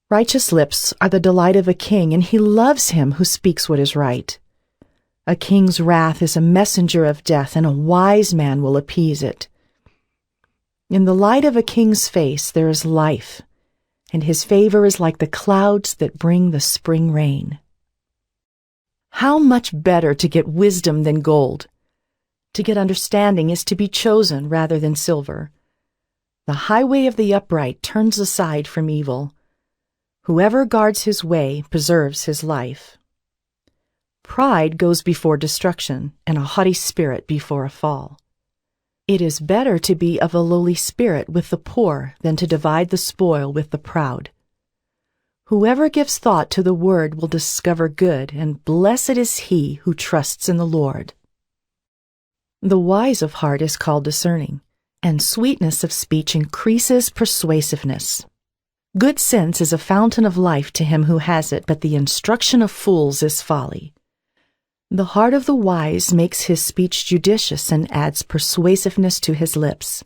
Righteous lips are the delight of a king, and he loves him who speaks what is right. A king's wrath is a messenger of death, and a wise man will appease it. In the light of a king's face there is life, and his favor is like the clouds that bring the spring rain. How much better to get wisdom than gold! To get understanding is to be chosen rather than silver. The highway of the upright turns aside from evil. Whoever guards his way preserves his life. Pride goes before destruction, and a haughty spirit before a fall. It is better to be of a lowly spirit with the poor than to divide the spoil with the proud. Whoever gives thought to the word will discover good, and blessed is he who trusts in the Lord. The wise of heart is called discerning, and sweetness of speech increases persuasiveness. Good sense is a fountain of life to him who has it, but the instruction of fools is folly. The heart of the wise makes his speech judicious and adds persuasiveness to his lips.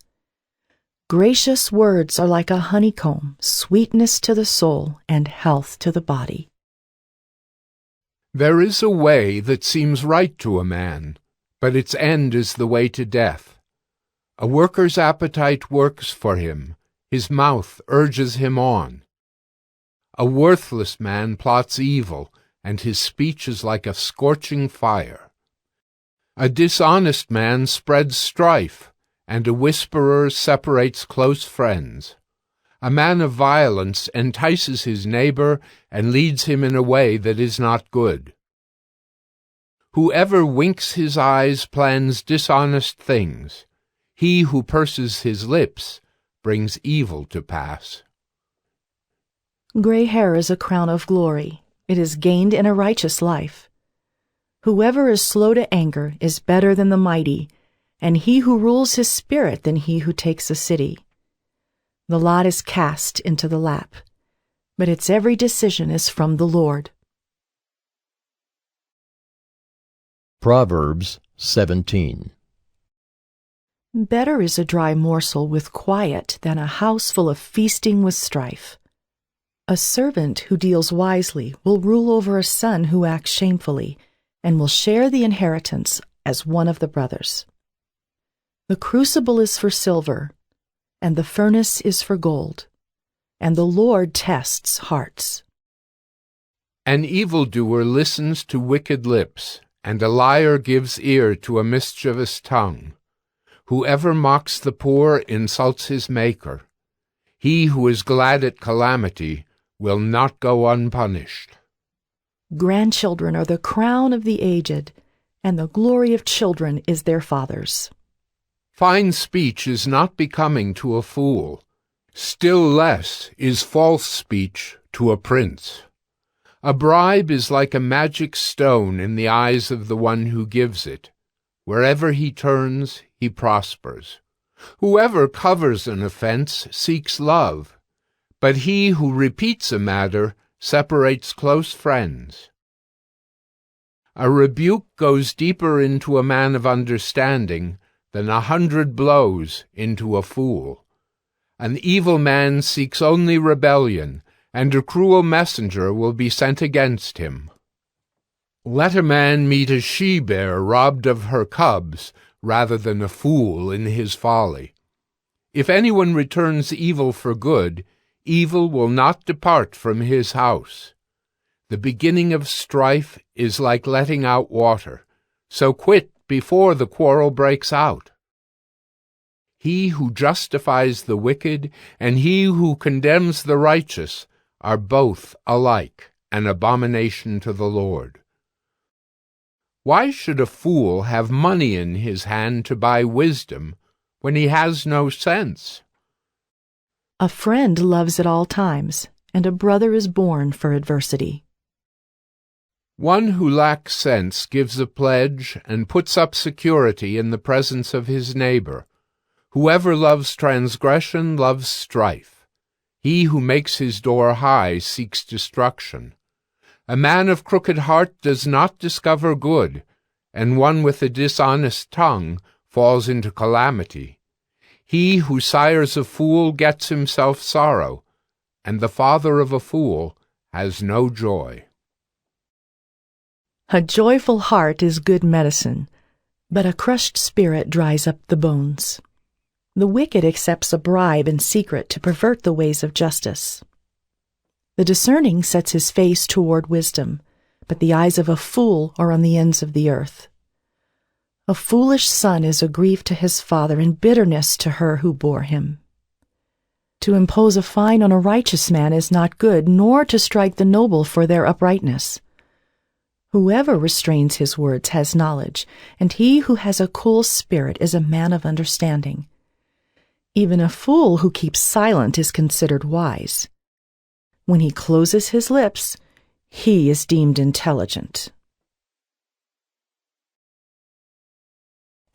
Gracious words are like a honeycomb, sweetness to the soul and health to the body. There is a way that seems right to a man, but its end is the way to death. A worker's appetite works for him, his mouth urges him on. A worthless man plots evil, and his speech is like a scorching fire. A dishonest man spreads strife, and a whisperer separates close friends. A man of violence entices his neighbor and leads him in a way that is not good. Whoever winks his eyes plans dishonest things. He who purses his lips brings evil to pass. Gray hair is a crown of glory. It is gained in a righteous life. Whoever is slow to anger is better than the mighty, and he who rules his spirit than he who takes a city. The lot is cast into the lap, but its every decision is from the Lord. Proverbs 17. Better is a dry morsel with quiet than a house full of feasting with strife. A servant who deals wisely will rule over a son who acts shamefully, and will share the inheritance as one of the brothers. The crucible is for silver, and the furnace is for gold, and the Lord tests hearts. An evildoer listens to wicked lips, and a liar gives ear to a mischievous tongue. Whoever mocks the poor insults his Maker. He who is glad at calamity will not go unpunished. Grandchildren are the crown of the aged, and the glory of children is their fathers. Fine speech is not becoming to a fool. Still less is false speech to a prince. A bribe is like a magic stone in the eyes of the one who gives it. Wherever he turns, he prospers. Whoever covers an offense seeks love, but he who repeats a matter separates close friends. A rebuke goes deeper into a man of understanding than 100 blows into a fool. An evil man seeks only rebellion, and a cruel messenger will be sent against him. Let a man meet a she-bear robbed of her cubs rather than a fool in his folly. If anyone returns evil for good, evil will not depart from his house. The beginning of strife is like letting out water, so quit before the quarrel breaks out. He who justifies the wicked and he who condemns the righteous are both alike an abomination to the Lord. Why should a fool have money in his hand to buy wisdom when he has no sense? A friend loves at all times, and a brother is born for adversity. One who lacks sense gives a pledge and puts up security in the presence of his neighbor. Whoever loves transgression loves strife. He who makes his door high seeks destruction. A man of crooked heart does not discover good, and one with a dishonest tongue falls into calamity. He who sires a fool gets himself sorrow, and the father of a fool has no joy. A joyful heart is good medicine, but a crushed spirit dries up the bones. The wicked accepts a bribe in secret to pervert the ways of justice. The discerning sets his face toward wisdom, but the eyes of a fool are on the ends of the earth. A foolish son is a grief to his father and bitterness to her who bore him. To impose a fine on a righteous man is not good, nor to strike the noble for their uprightness. Whoever restrains his words has knowledge, and he who has a cool spirit is a man of understanding. Even a fool who keeps silent is considered wise. When he closes his lips, he is deemed intelligent.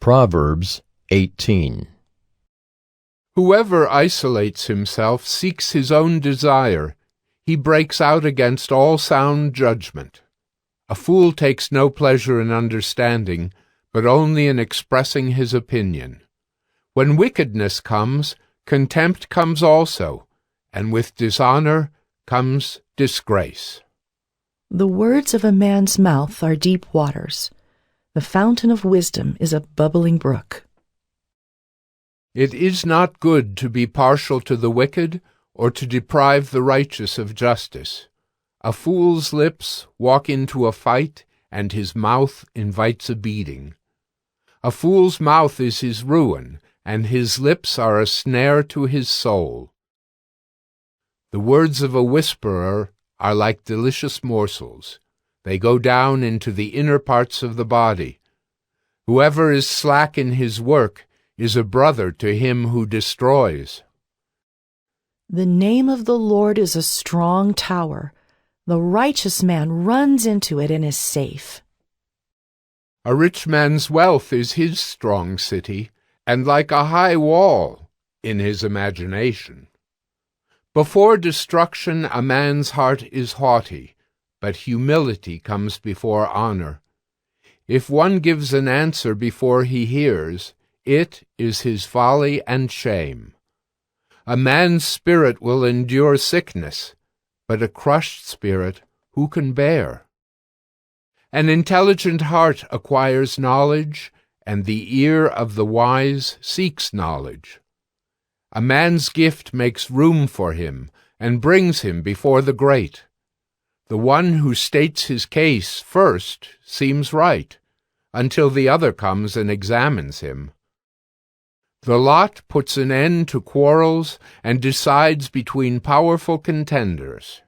Proverbs 18. Whoever isolates himself seeks his own desire. He breaks out against all sound judgment. A fool takes no pleasure in understanding, but only in expressing his opinion. When wickedness comes, contempt comes also, and with dishonor comes disgrace. The words of a man's mouth are deep waters. The fountain of wisdom is a bubbling brook. It is not good to be partial to the wicked or to deprive the righteous of justice. A fool's lips walk into a fight, and his mouth invites a beating. A fool's mouth is his ruin, and his lips are a snare to his soul. The words of a whisperer are like delicious morsels. They go down into the inner parts of the body. Whoever is slack in his work is a brother to him who destroys. The name of the Lord is a strong tower. The righteous man runs into it and is safe. A rich man's wealth is his strong city, and like a high wall in his imagination. Before destruction a man's heart is haughty, but humility comes before honor. If one gives an answer before he hears, it is his folly and shame. A man's spirit will endure sickness, but a crushed spirit who can bear? An intelligent heart acquires knowledge, and the ear of the wise seeks knowledge. A man's gift makes room for him and brings him before the great. The one who states his case first seems right, until the other comes and examines him. The lot puts an end to quarrels and decides between powerful contenders.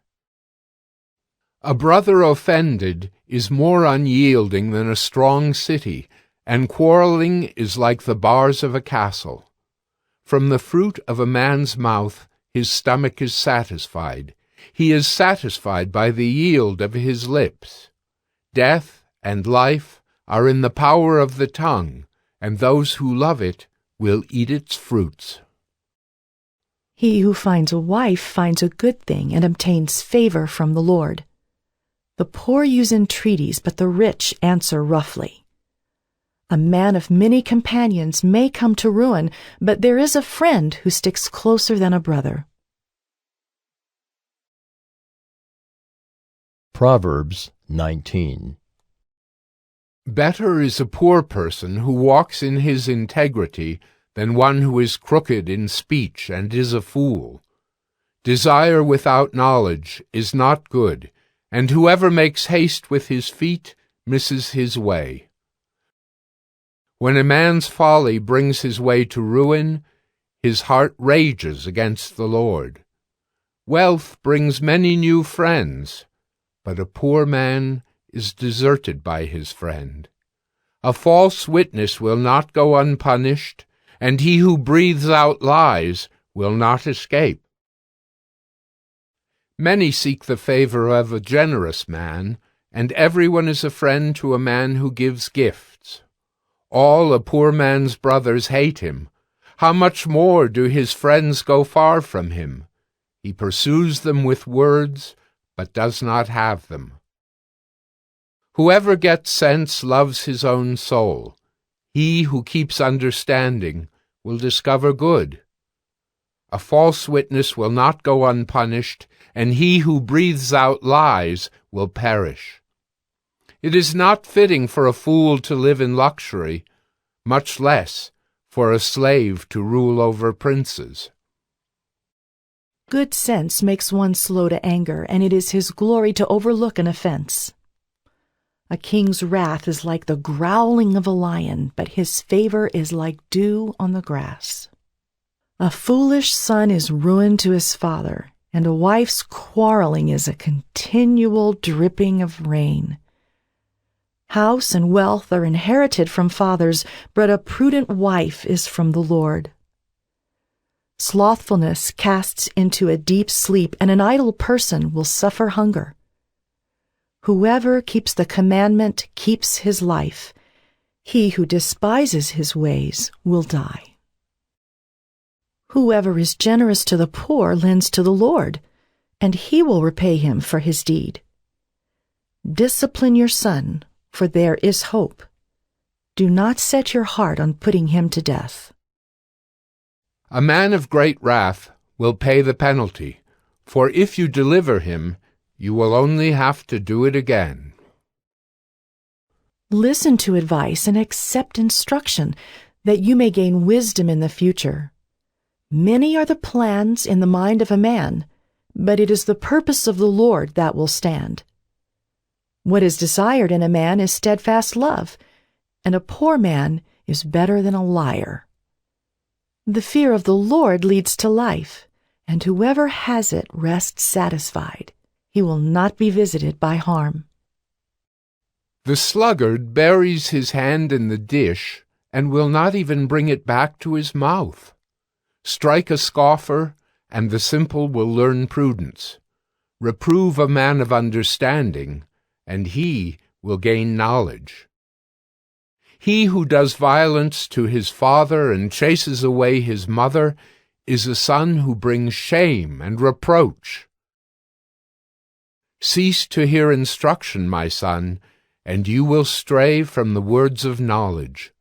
A brother offended is more unyielding than a strong city, and quarreling is like the bars of a castle. From the fruit of a man's mouth his stomach is satisfied. He is satisfied by the yield of his lips. Death and life are in the power of the tongue, and those who love it will eat its fruits. He who finds a wife finds a good thing and obtains favor from the Lord. The poor use entreaties, but the rich answer roughly. A man of many companions may come to ruin, but there is a friend who sticks closer than a brother. Proverbs 19. Better is a poor person who walks in his integrity than one who is crooked in speech and is a fool. Desire without knowledge is not good, and whoever makes haste with his feet misses his way. When a man's folly brings his way to ruin, his heart rages against the Lord. Wealth brings many new friends, but a poor man is deserted by his friend. A false witness will not go unpunished, and he who breathes out lies will not escape. Many seek the favor of a generous man, and everyone is a friend to a man who gives gifts. All a poor man's brothers hate him. How much more do his friends go far from him? He pursues them with words, but does not have them. Whoever gets sense loves his own soul. He who keeps understanding will discover good. A false witness will not go unpunished, and he who breathes out lies will perish. It is not fitting for a fool to live in luxury, much less for a slave to rule over princes. Good sense makes one slow to anger, and it is his glory to overlook an offense. A king's wrath is like the growling of a lion, but his favor is like dew on the grass. A foolish son is ruin to his father, and a wife's quarreling is a continual dripping of rain. House and wealth are inherited from fathers, but a prudent wife is from the Lord. Slothfulness casts into a deep sleep, and an idle person will suffer hunger. Whoever keeps the commandment keeps his life. He who despises his ways will die. Whoever is generous to the poor lends to the Lord, and he will repay him for his deed. Discipline your son, for there is hope. Do not set your heart on putting him to death. A man of great wrath will pay the penalty, for if you deliver him, you will only have to do it again. Listen to advice and accept instruction, that you may gain wisdom in the future. Many are the plans in the mind of a man, but it is the purpose of the Lord that will stand. What is desired in a man is steadfast love, and a poor man is better than a liar. The fear of the Lord leads to life, and whoever has it rests satisfied. He will not be visited by harm. The sluggard buries his hand in the dish and will not even bring it back to his mouth. Strike a scoffer, and the simple will learn prudence. Reprove a man of understanding, and he will gain knowledge. He who does violence to his father and chases away his mother is a son who brings shame and reproach. Cease to hear instruction, my son, and you will stray from the words of knowledge.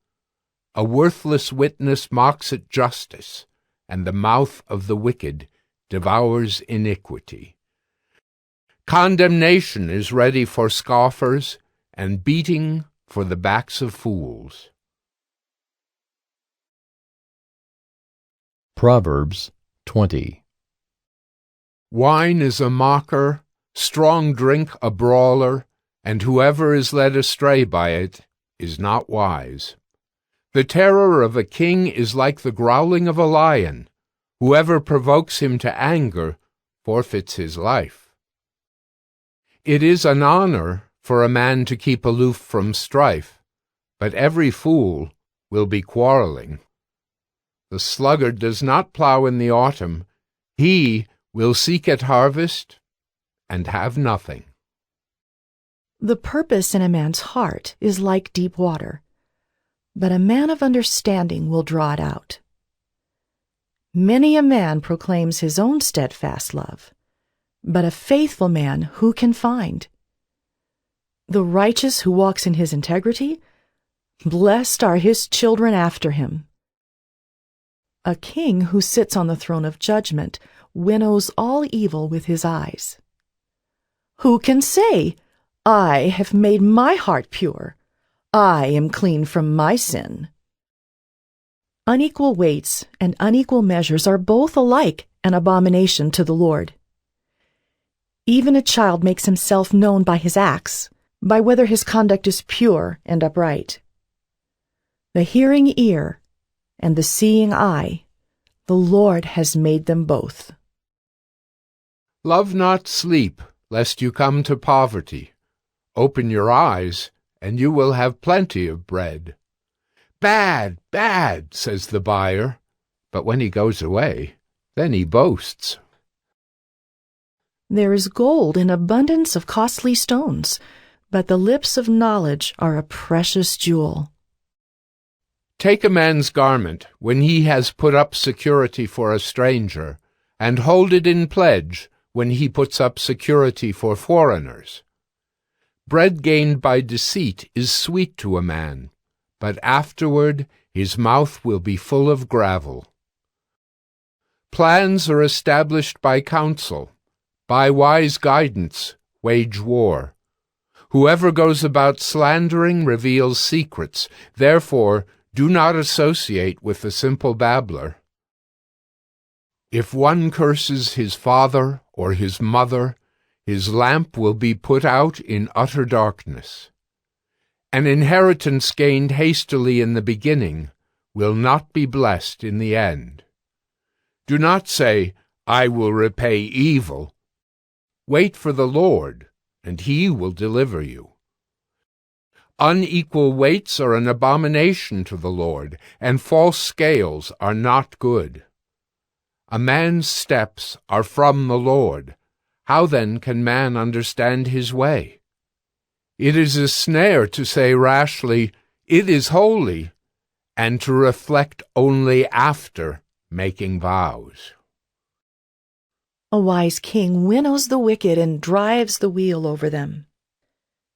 A worthless witness mocks at justice, and the mouth of the wicked devours iniquity. Condemnation is ready for scoffers, and beating for the backs of fools. Proverbs 20. Wine is a mocker, strong drink a brawler, and whoever is led astray by it is not wise. The terror of a king is like the growling of a lion. Whoever provokes him to anger forfeits his life. It is an honor for a man to keep aloof from strife, but every fool will be quarreling. The sluggard does not plow in the autumn. He will seek at harvest and have nothing. The purpose in a man's heart is like deep water, but a man of understanding will draw it out. Many a man proclaims his own steadfast love, but a faithful man who can find? The righteous who walks in his integrity, blessed are his children after him. A king who sits on the throne of judgment winnows all evil with his eyes. Who can say, I have made my heart pure, I am clean from my sin? Unequal weights and unequal measures are both alike an abomination to the Lord. Even a child makes himself known by his acts, by whether his conduct is pure and upright. The hearing ear and the seeing eye, the Lord has made them both. Love not sleep, lest you come to poverty. Open your eyes, and you will have plenty of bread. Bad, bad, says the buyer, but when he goes away, then he boasts. There is gold in abundance of costly stones, but the lips of knowledge are a precious jewel. Take a man's garment when he has put up security for a stranger, and hold it in pledge when he puts up security for foreigners. Bread gained by deceit is sweet to a man, but afterward his mouth will be full of gravel. Plans are established by counsel. By wise guidance, wage war. Whoever goes about slandering reveals secrets. Therefore, do not associate with the simple babbler. If one curses his father or his mother, his lamp will be put out in utter darkness. An inheritance gained hastily in the beginning will not be blessed in the end. Do not say, "I will repay evil." Wait for the Lord, and he will deliver you. Unequal weights are an abomination to the Lord, and false scales are not good. A man's steps are from the Lord. How then can man understand his way? It is a snare to say rashly, "It is holy," and to reflect only after making vows. A wise king winnows the wicked and drives the wheel over them.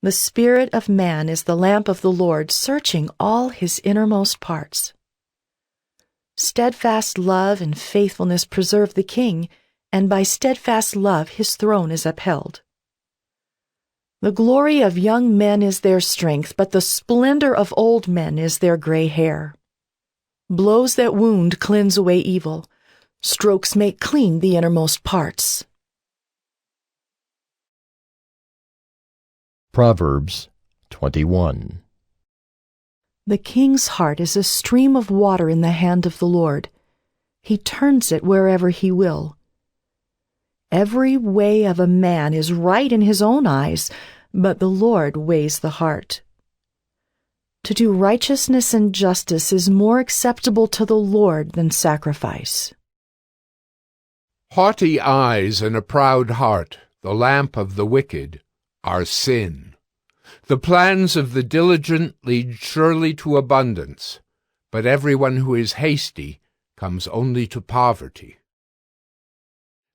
The spirit of man is the lamp of the Lord, searching all his innermost parts. Steadfast love and faithfulness preserve the king, and by steadfast love his throne is upheld. The glory of young men is their strength, but the splendor of old men is their gray hair. Blows that wound cleanse away evil. Strokes make clean the innermost parts. Proverbs 21. The king's heart is a stream of water in the hand of the Lord. He turns it wherever he will. Every way of a man is right in his own eyes, but the Lord weighs the heart. To do righteousness and justice is more acceptable to the Lord than sacrifice. Haughty eyes and a proud heart, the lamp of the wicked, are sin. The plans of the diligent lead surely to abundance, but everyone who is hasty comes only to poverty.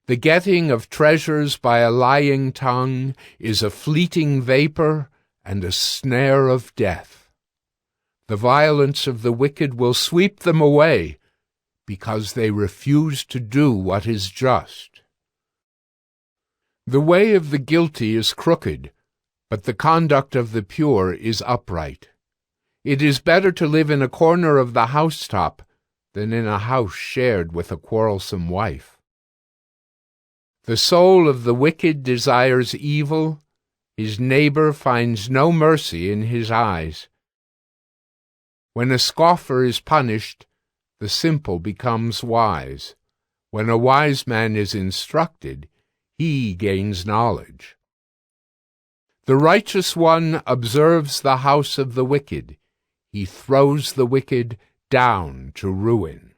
The getting of treasures by a lying tongue is a fleeting vapor and a snare of death. The violence of the wicked will sweep them away, because they refuse to do what is just. The way of the guilty is crooked, but the conduct of the pure is upright. It is better to live in a corner of the housetop than in a house shared with a quarrelsome wife. The soul of the wicked desires evil. His neighbor finds no mercy in his eyes. When a scoffer is punished, the simple becomes wise. When a wise man is instructed, he gains knowledge. The righteous one observes the house of the wicked. He throws the wicked down to ruin.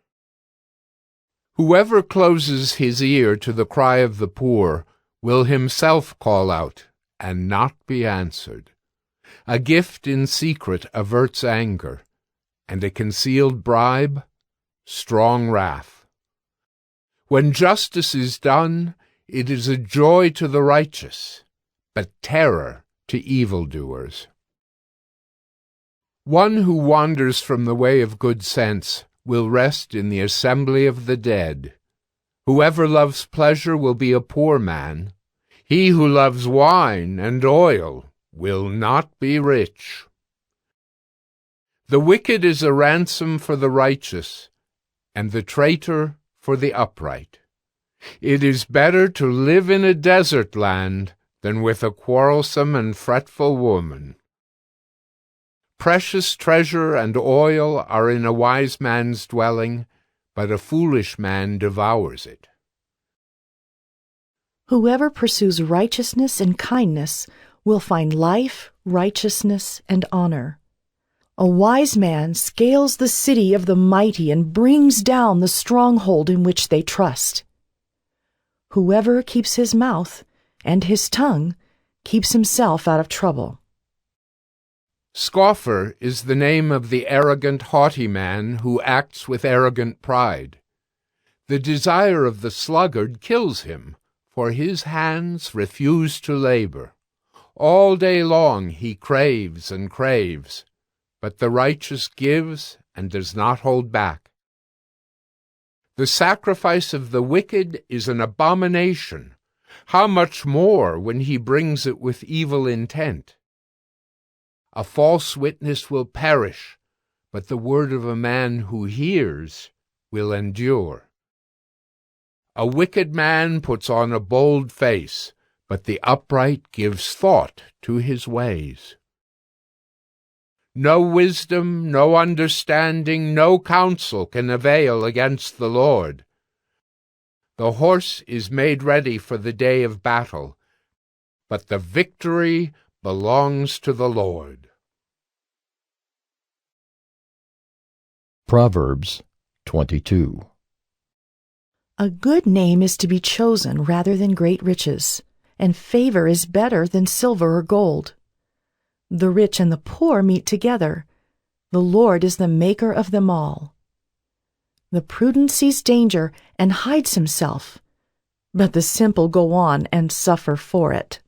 Whoever closes his ear to the cry of the poor will himself call out and not be answered. A gift in secret averts anger, and a concealed bribe strong wrath. When justice is done, it is a joy to the righteous, but terror to evildoers. One who wanders from the way of good sense will rest in the assembly of the dead. Whoever loves pleasure will be a poor man. He who loves wine and oil will not be rich. The wicked is a ransom for the righteous, and the traitor for the upright. It is better to live in a desert land than with a quarrelsome and fretful woman. Precious treasure and oil are in a wise man's dwelling, but a foolish man devours it. Whoever pursues righteousness and kindness will find life, righteousness, and honor. A wise man scales the city of the mighty and brings down the stronghold in which they trust. Whoever keeps his mouth and his tongue keeps himself out of trouble. Scoffer is the name of the arrogant, haughty man who acts with arrogant pride. The desire of the sluggard kills him, for his hands refuse to labor. All day long he craves and craves, but the righteous gives and does not hold back. The sacrifice of the wicked is an abomination. How much more when he brings it with evil intent? A false witness will perish, but the word of a man who hears will endure. A wicked man puts on a bold face, but the upright gives thought to his ways. No wisdom, no understanding, no counsel can avail against the Lord. The horse is made ready for the day of battle, but the victory belongs to the Lord. Proverbs 22. A good name is to be chosen rather than great riches, and favor is better than silver or gold. The rich and the poor meet together. The Lord is the maker of them all. The prudent sees danger and hides himself, but the simple go on and suffer for it.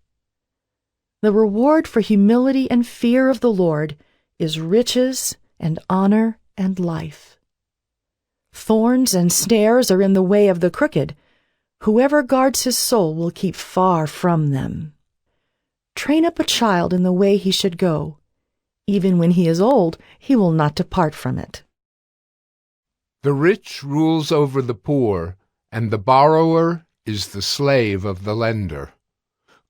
The reward for humility and fear of the Lord is riches and honor and life. Thorns and snares are in the way of the crooked. Whoever guards his soul will keep far from them. Train up a child in the way he should go. Even when he is old, he will not depart from it. The rich rules over the poor, and the borrower is the slave of the lender.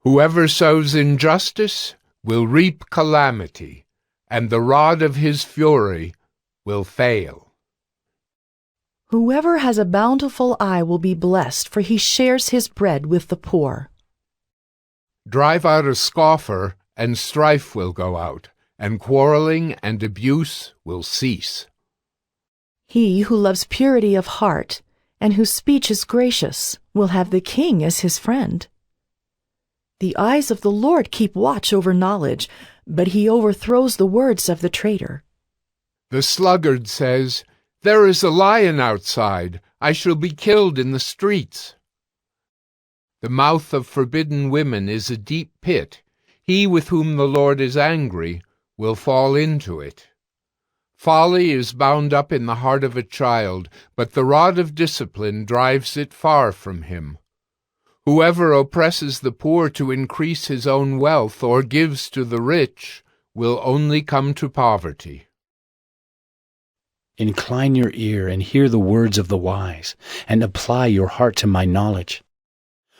Whoever sows injustice will reap calamity, and the rod of his fury will fail. Whoever has a bountiful eye will be blessed, for he shares his bread with the poor. Drive out a scoffer, and strife will go out, and quarreling and abuse will cease. He who loves purity of heart, and whose speech is gracious, will have the king as his friend. The eyes of the Lord keep watch over knowledge, but he overthrows the words of the traitor. The sluggard says, "There is a lion outside. I shall be killed in the streets." The mouth of forbidden women is a deep pit. He with whom the Lord is angry will fall into it. Folly is bound up in the heart of a child, but the rod of discipline drives it far from him. Whoever oppresses the poor to increase his own wealth or gives to the rich will only come to poverty. Incline your ear and hear the words of the wise, and apply your heart to my knowledge.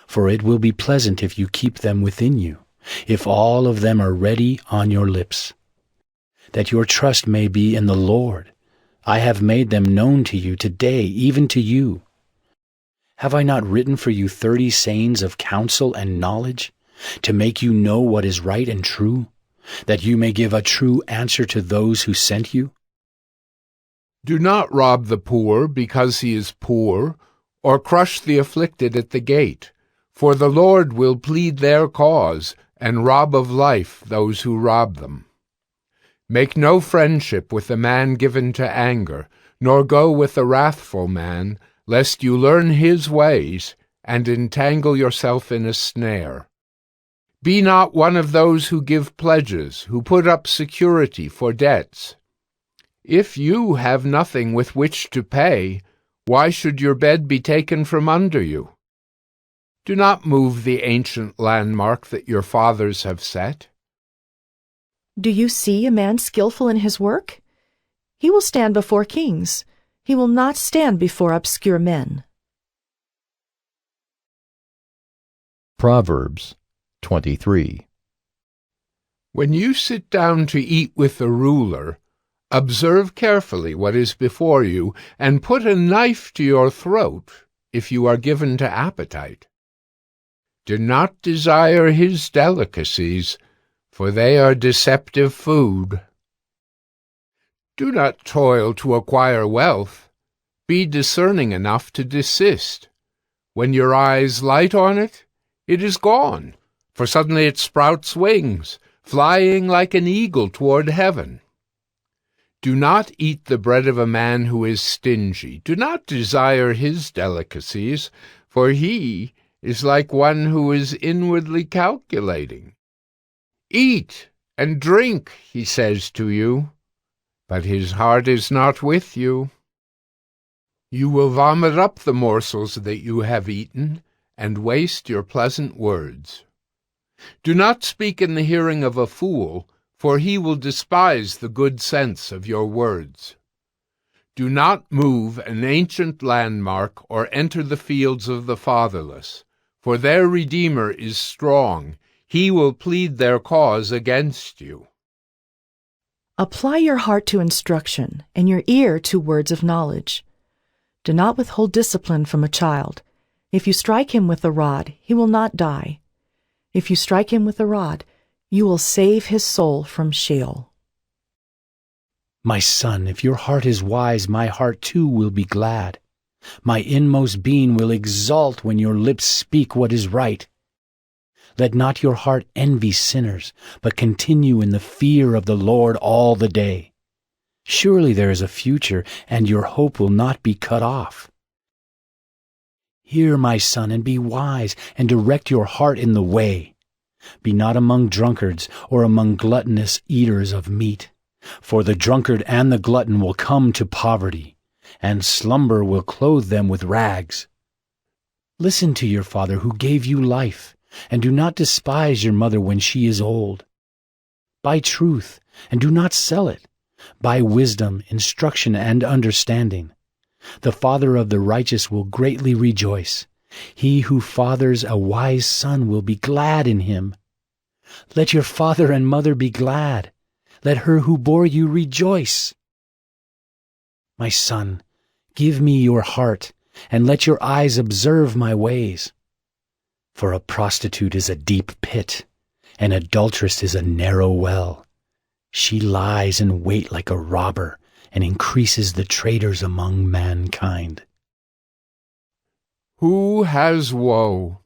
For it will be pleasant if you keep them within you, if all of them are ready on your lips. That your trust may be in the Lord. I have made them known to you today, even to you. Have I not written for you 30 sayings of counsel and knowledge, to make you know what is right and true, that you may give a true answer to those who sent you? Do not rob the poor because he is poor, or crush the afflicted at the gate, for the Lord will plead their cause and rob of life those who rob them. Make no friendship with a man given to anger, nor go with a wrathful man, lest you learn his ways and entangle yourself in a snare. Be not one of those who give pledges, who put up security for debts. If you have nothing with which to pay, why should your bed be taken from under you? Do not move the ancient landmark that your fathers have set. Do you see a man skillful in his work? He will stand before kings. He will not stand before obscure men. Proverbs 23. When you sit down to eat with the ruler, observe carefully what is before you, and put a knife to your throat if you are given to appetite. Do not desire his delicacies, for they are deceptive food. Do not toil to acquire wealth. Be discerning enough to desist. When your eyes light on it, it is gone, for suddenly it sprouts wings, flying like an eagle toward heaven. Do not eat the bread of a man who is stingy. Do not desire his delicacies, for he is like one who is inwardly calculating. Eat and drink, he says to you, but his heart is not with you. You will vomit up the morsels that you have eaten, and waste your pleasant words. Do not speak in the hearing of a fool, for he will despise the good sense of your words. Do not move an ancient landmark or enter the fields of the fatherless, for their Redeemer is strong. He will plead their cause against you. Apply your heart to instruction and your ear to words of knowledge. Do not withhold discipline from a child. If you strike him with a rod, he will not die. If you strike him with a rod, you will save his soul from Sheol. My son, if your heart is wise, my heart too will be glad. My inmost being will exult when your lips speak what is right. Let not your heart envy sinners, but continue in the fear of the Lord all the day. Surely there is a future, and your hope will not be cut off. Hear, my son, and be wise, and direct your heart in the way. Be not among drunkards, or among gluttonous eaters of meat. For the drunkard and the glutton will come to poverty, and slumber will clothe them with rags. Listen to your father who gave you life, and do not despise your mother when she is old. Buy truth, and do not sell it. Buy wisdom, instruction, and understanding. The father of the righteous will greatly rejoice. He who fathers a wise son will be glad in him. Let your father and mother be glad. Let her who bore you rejoice. My son, give me your heart, and let your eyes observe my ways. For a prostitute is a deep pit, an adulteress is a narrow well. She lies in wait like a robber, and increases the traitors among mankind. Who has woe?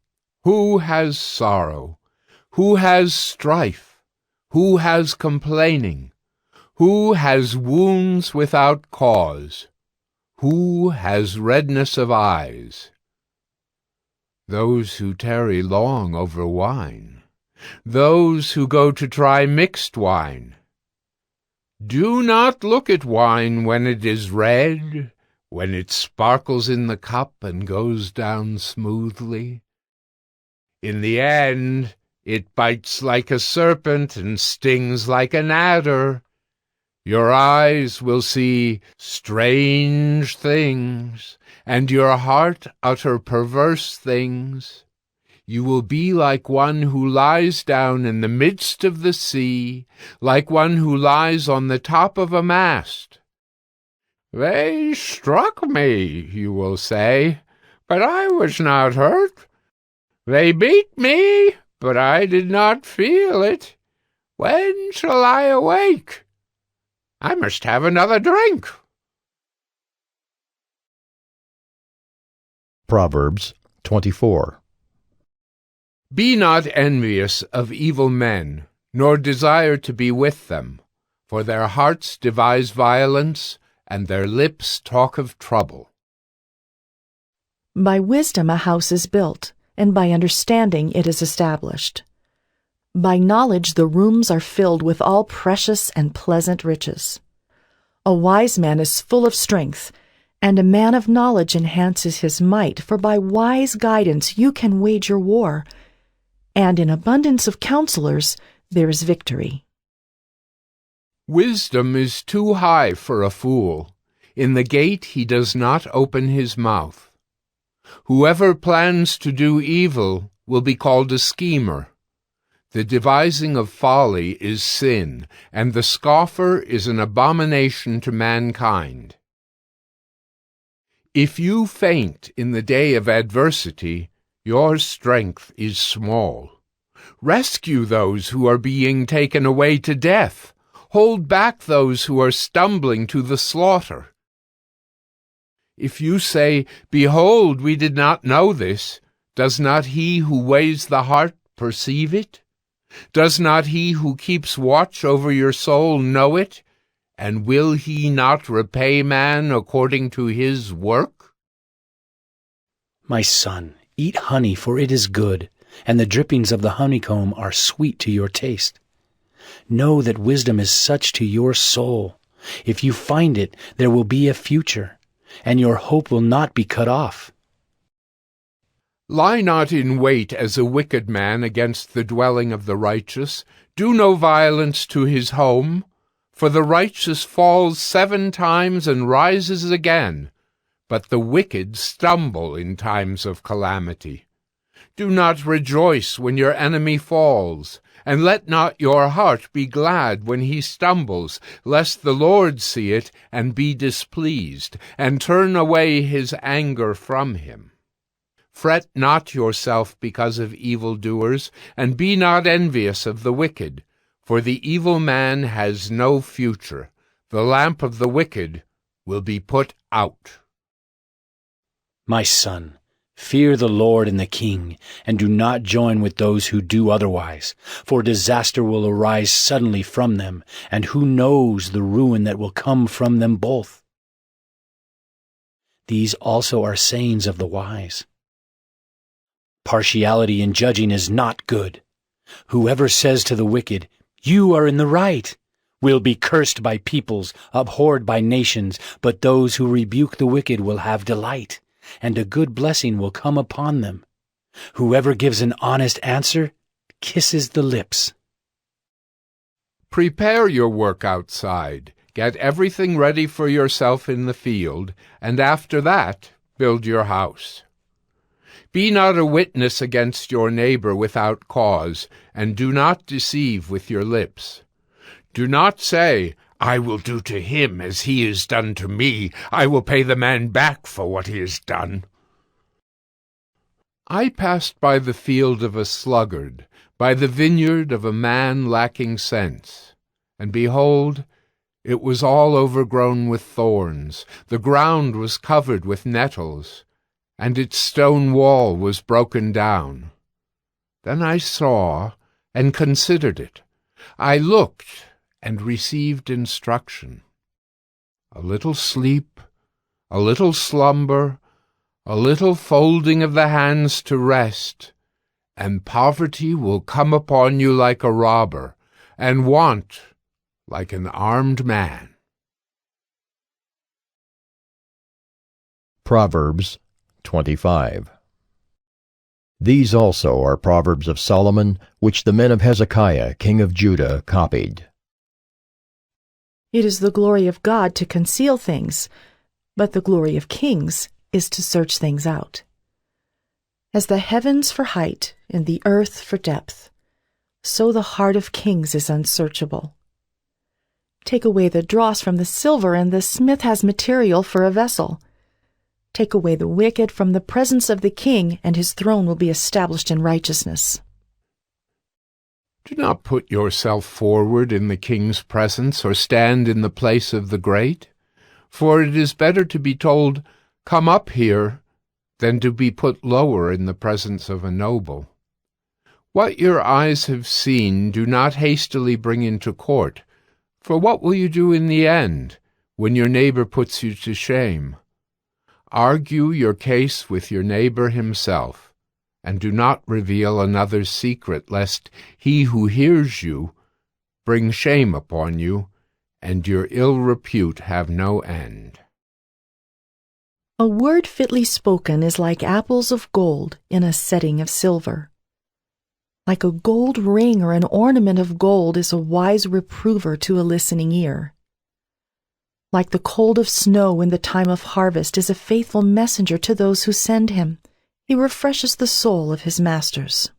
Who has sorrow? Who has strife? Who has complaining? Who has wounds without cause? Who has redness of eyes? Those who tarry long over wine, those who go to try mixed wine. Do not look at wine when it is red, when it sparkles in the cup and goes down smoothly. In the end, it bites like a serpent and stings like an adder. Your eyes will see strange things, and your heart utter perverse things. You will be like one who lies down in the midst of the sea, like one who lies on the top of a mast. They struck me, you will say, but I was not hurt. They beat me, but I did not feel it. When shall I awake? I must have another drink. Proverbs 24. Be not envious of evil men, nor desire to be with them, for their hearts devise violence, and their lips talk of trouble. By wisdom a house is built, and by understanding it is established. By knowledge the rooms are filled with all precious and pleasant riches. A wise man is full of strength, and a man of knowledge enhances his might, for by wise guidance you can wage your war, and in abundance of counselors there is victory. Wisdom is too high for a fool. In the gate he does not open his mouth. Whoever plans to do evil will be called a schemer. The devising of folly is sin, and the scoffer is an abomination to mankind. If you faint in the day of adversity, your strength is small. Rescue those who are being taken away to death. Hold back those who are stumbling to the slaughter. If you say, "Behold, we did not know this," does not he who weighs the heart perceive it? Does not he who keeps watch over your soul know it? And will he not repay man according to his work? My son, eat honey, for it is good, and the drippings of the honeycomb are sweet to your taste. Know that wisdom is such to your soul. If you find it, there will be a future, and your hope will not be cut off. Lie not in wait as a wicked man against the dwelling of the righteous. Do no violence to his home. For the righteous falls 7 times and rises again, but the wicked stumble in times of calamity. Do not rejoice when your enemy falls, and let not your heart be glad when he stumbles, lest the Lord see it and be displeased, and turn away his anger from him. Fret not yourself because of evildoers, and be not envious of the wicked, for the evil man has no future. The lamp of the wicked will be put out. My son, fear the Lord and the king, and do not join with those who do otherwise, for disaster will arise suddenly from them, and who knows the ruin that will come from them both? These also are sayings of the wise. Partiality in judging is not good. Whoever says to the wicked, "You are in the right," will be cursed by peoples, abhorred by nations, but those who rebuke the wicked will have delight, and a good blessing will come upon them. Whoever gives an honest answer kisses the lips. Prepare your work outside. Get everything ready for yourself in the field, and after that, build your house. Be not a witness against your neighbor without cause, and do not deceive with your lips. Do not say, "I will do to him as he has done to me. I will pay the man back for what he has done." I passed by the field of a sluggard, by the vineyard of a man lacking sense, and behold, it was all overgrown with thorns. The ground was covered with nettles, and its stone wall was broken down. Then I saw and considered it. I looked and received instruction. A little sleep, a little slumber, a little folding of the hands to rest, and poverty will come upon you like a robber, and want like an armed man. Proverbs 25. These also are Proverbs of Solomon, which the men of Hezekiah, king of Judah, copied. It is the glory of God to conceal things, but the glory of kings is to search things out. As the heavens for height and the earth for depth, so the heart of kings is unsearchable. Take away the dross from the silver, and the smith has material for a vessel. Take away the wicked from the presence of the king, and his throne will be established in righteousness. Do not put yourself forward in the king's presence, or stand in the place of the great, for it is better to be told, "Come up here," than to be put lower in the presence of a noble. What your eyes have seen do not hastily bring into court, for what will you do in the end, when your neighbor puts you to shame? Argue your case with your neighbor himself, and do not reveal another's secret, lest he who hears you bring shame upon you, and your ill repute have no end. A word fitly spoken is like apples of gold in a setting of silver. Like a gold ring or an ornament of gold is a wise reprover to a listening ear. Like the cold of snow in the time of harvest is a faithful messenger to those who send him. He refreshes the soul of his masters.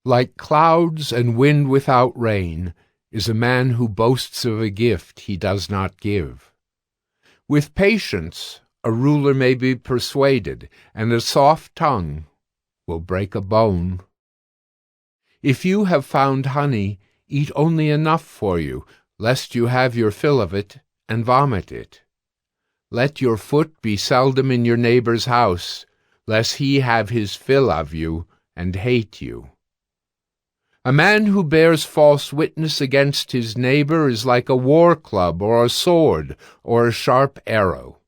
Like clouds and wind without rain is a man who boasts of a gift he does not give. With patience a ruler may be persuaded, and a soft tongue will break a bone. If you have found honey, eat only enough for you, lest you have your fill of it and vomit it. Let your foot be seldom in your neighbor's house, lest he have his fill of you and hate you. A man who bears false witness against his neighbor is like a war club or a sword or a sharp arrow.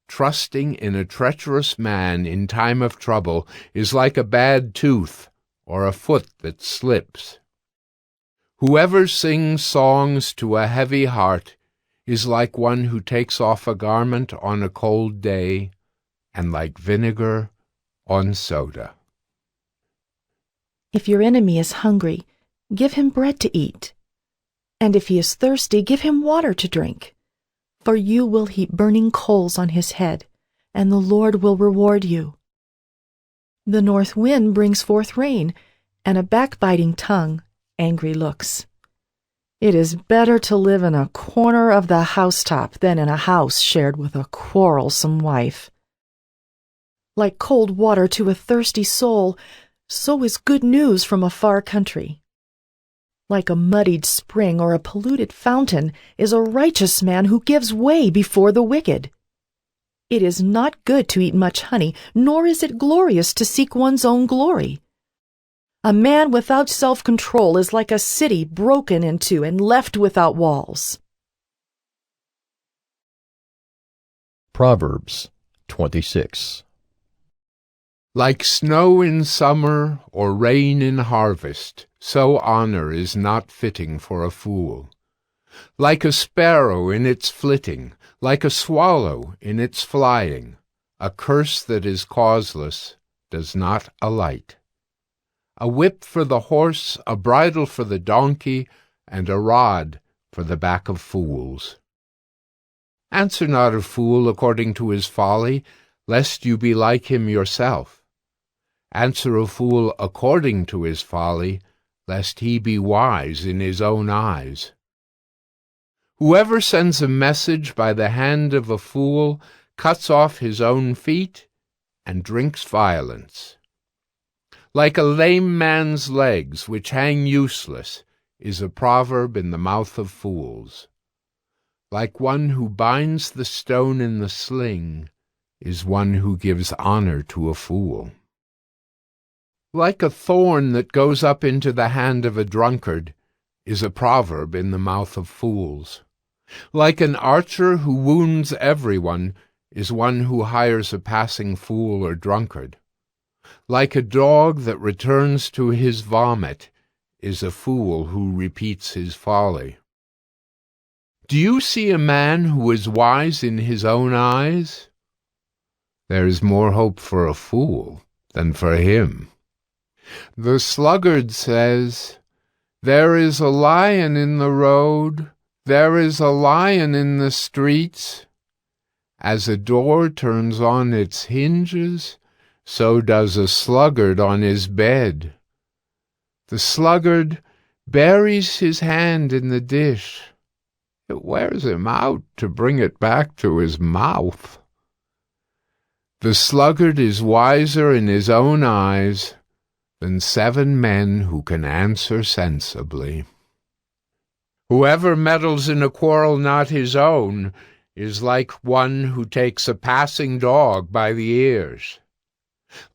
Trusting in a treacherous man in time of trouble is like a bad tooth or a foot that slips. Whoever sings songs to a heavy heart is like one who takes off a garment on a cold day, and like vinegar on soda. If your enemy is hungry, give him bread to eat. And if he is thirsty, give him water to drink. For you will heap burning coals on his head, and the Lord will reward you. The north wind brings forth rain, and a backbiting tongue, angry looks. It is better to live in a corner of the housetop than in a house shared with a quarrelsome wife. Like cold water to a thirsty soul, so is good news from a far country. Like a muddied spring or a polluted fountain is a righteous man who gives way before the wicked. It is not good to eat much honey, nor is it glorious to seek one's own glory. A man without self-control is like a city broken into and left without walls. Proverbs 26. Like snow in summer or rain in harvest, so honor is not fitting for a fool. Like a sparrow in its flitting, like a swallow in its flying, a curse that is causeless does not alight. A whip for the horse, a bridle for the donkey, and a rod for the back of fools. Answer not a fool according to his folly, lest you be like him yourself. Answer a fool according to his folly, lest he be wise in his own eyes. Whoever sends a message by the hand of a fool cuts off his own feet and drinks violence. Like a lame man's legs, which hang useless, is a proverb in the mouth of fools. Like one who binds the stone in the sling is one who gives honor to a fool. Like a thorn that goes up into the hand of a drunkard is a proverb in the mouth of fools. Like an archer who wounds everyone is one who hires a passing fool or drunkard. Like a dog that returns to his vomit is a fool who repeats his folly. Do you see a man who is wise in his own eyes? There is more hope for a fool than for him. The sluggard says, "There is a lion in the road, there is a lion in the streets." As a door turns on its hinges, so does a sluggard on his bed. The sluggard buries his hand in the dish. It wears him out to bring it back to his mouth. The sluggard is wiser in his own eyes than 7 men who can answer sensibly. Whoever meddles in a quarrel not his own is like one who takes a passing dog by the ears.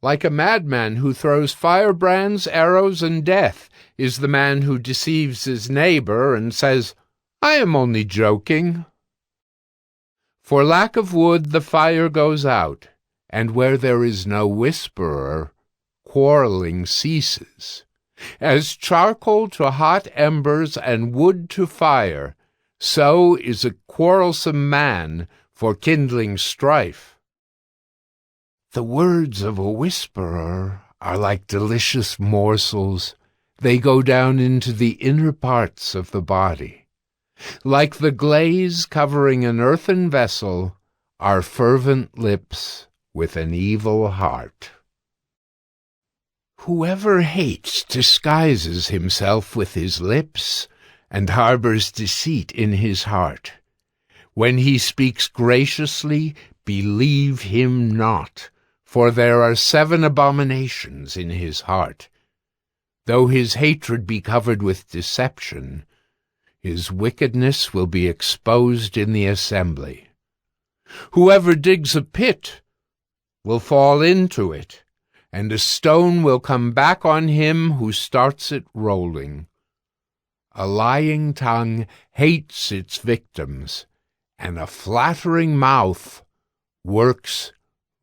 Like a madman who throws firebrands, arrows, and death is the man who deceives his neighbor and says, "I am only joking." For lack of wood the fire goes out, and where there is no whisperer, quarreling ceases. As charcoal to hot embers and wood to fire, so is a quarrelsome man for kindling strife. The words of a whisperer are like delicious morsels. They go down into the inner parts of the body. Like the glaze covering an earthen vessel are fervent lips with an evil heart. Whoever hates disguises himself with his lips, and harbors deceit in his heart. When he speaks graciously, believe him not, for there are 7 abominations in his heart. Though his hatred be covered with deception, his wickedness will be exposed in the assembly. Whoever digs a pit will fall into it, and a stone will come back on him who starts it rolling. A lying tongue hates its victims, and a flattering mouth works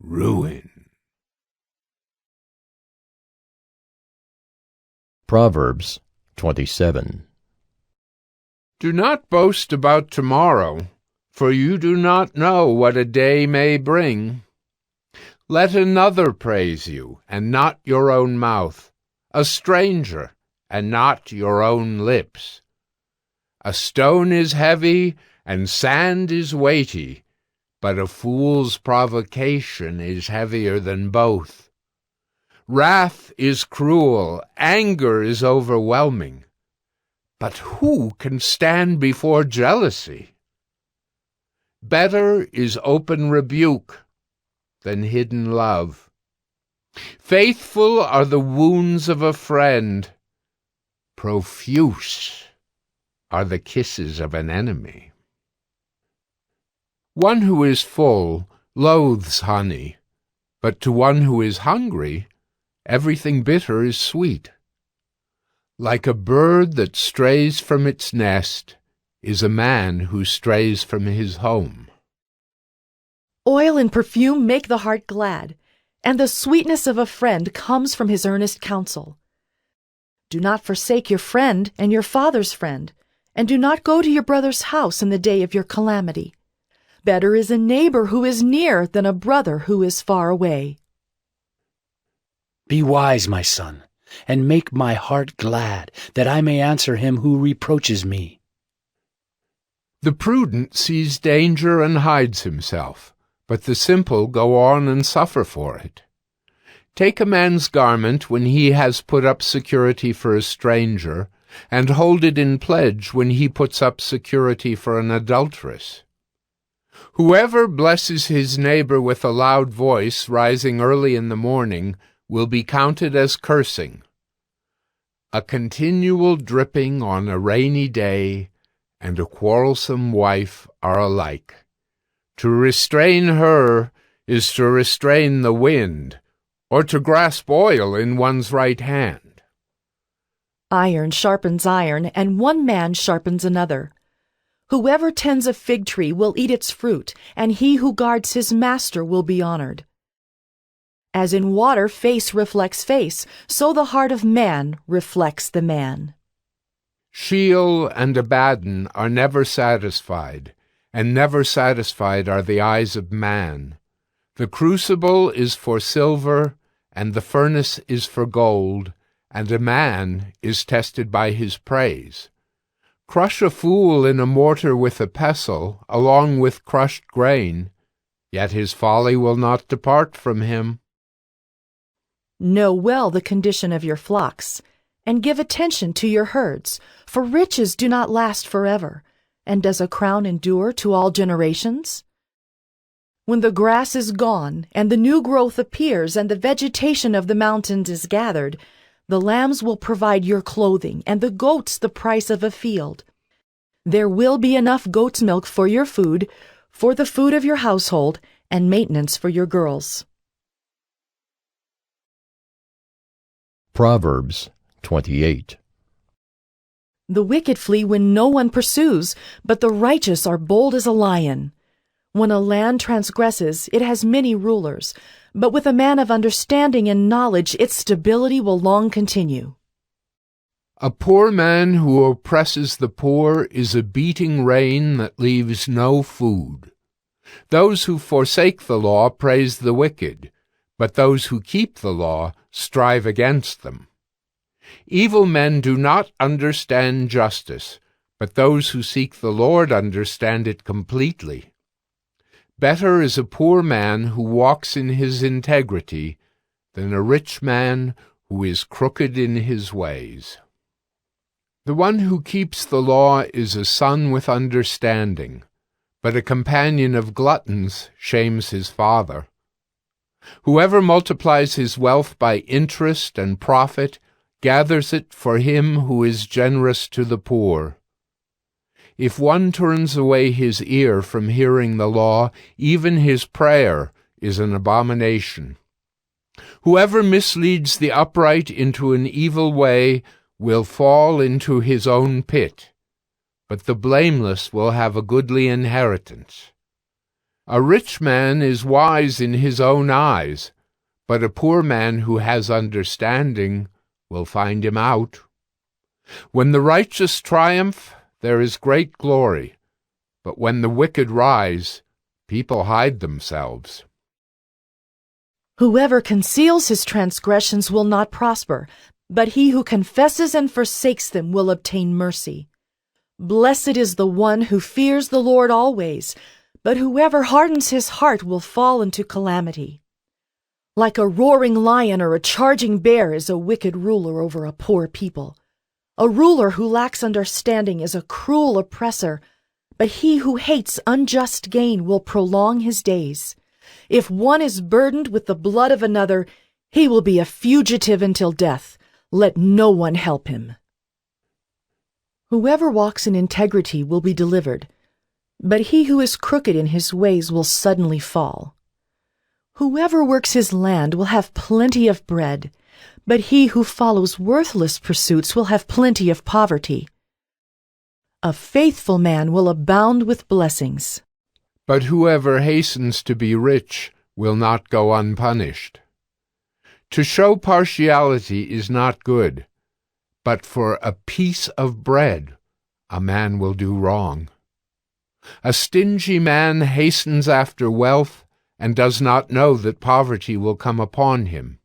ruin. Proverbs 27. Do not boast about tomorrow, for you do not know what a day may bring. Let another praise you, and not your own mouth, a stranger, and not your own lips. A stone is heavy, and sand is weighty, but a fool's provocation is heavier than both. Wrath is cruel, anger is overwhelming, but who can stand before jealousy? Better is open rebuke than hidden love. Faithful are the wounds of a friend. Profuse are the kisses of an enemy. One who is full loathes honey, but to one who is hungry, everything bitter is sweet. Like a bird that strays from its nest is a man who strays from his home. Oil and perfume make the heart glad, and the sweetness of a friend comes from his earnest counsel. Do not forsake your friend and your father's friend, and do not go to your brother's house in the day of your calamity. Better is a neighbor who is near than a brother who is far away. Be wise, my son, and make my heart glad, that I may answer him who reproaches me. The prudent sees danger and hides himself, but the simple go on and suffer for it. Take a man's garment when he has put up security for a stranger, and hold it in pledge when he puts up security for an adulteress. Whoever blesses his neighbor with a loud voice rising early in the morning will be counted as cursing. A continual dripping on a rainy day and a quarrelsome wife are alike. To restrain her is to restrain the wind, or to grasp oil in one's right hand. Iron sharpens iron, and one man sharpens another. Whoever tends a fig tree will eat its fruit, and he who guards his master will be honored. As in water face reflects face, so the heart of man reflects the man. Sheol and Abaddon are never satisfied, and never satisfied are the eyes of man. The crucible is for silver, and the furnace is for gold, and a man is tested by his praise. Crush a fool in a mortar with a pestle, along with crushed grain, yet his folly will not depart from him. Know well the condition of your flocks, and give attention to your herds, for riches do not last forever, and does a crown endure to all generations? When the grass is gone, and the new growth appears, and the vegetation of the mountains is gathered, the lambs will provide your clothing, and the goats the price of a field. There will be enough goat's milk for your food, for the food of your household, and maintenance for your girls. Proverbs 28. The wicked flee when no one pursues, but the righteous are bold as a lion. When a land transgresses, it has many rulers, but with a man of understanding and knowledge, its stability will long continue. A poor man who oppresses the poor is a beating rain that leaves no food. Those who forsake the law praise the wicked, but those who keep the law strive against them. Evil men do not understand justice, but those who seek the Lord understand it completely. Better is a poor man who walks in his integrity than a rich man who is crooked in his ways. The one who keeps the law is a son with understanding, but a companion of gluttons shames his father. Whoever multiplies his wealth by interest and profit gathers it for him who is generous to the poor. If one turns away his ear from hearing the law, even his prayer is an abomination. Whoever misleads the upright into an evil way will fall into his own pit, but the blameless will have a goodly inheritance. A rich man is wise in his own eyes, but a poor man who has understanding will find him out. When the righteous triumph, there is great glory, but when the wicked rise, people hide themselves. Whoever conceals his transgressions will not prosper, but he who confesses and forsakes them will obtain mercy. Blessed is the one who fears the Lord always, but whoever hardens his heart will fall into calamity. Like a roaring lion or a charging bear is a wicked ruler over a poor people. A ruler who lacks understanding is a cruel oppressor, but he who hates unjust gain will prolong his days. If one is burdened with the blood of another, he will be a fugitive until death. Let no one help him. Whoever walks in integrity will be delivered, but he who is crooked in his ways will suddenly fall. Whoever works his land will have plenty of bread, but he who follows worthless pursuits will have plenty of poverty. A faithful man will abound with blessings, but whoever hastens to be rich will not go unpunished. To show partiality is not good, but for a piece of bread a man will do wrong. A stingy man hastens after wealth and does not know that poverty will come upon him.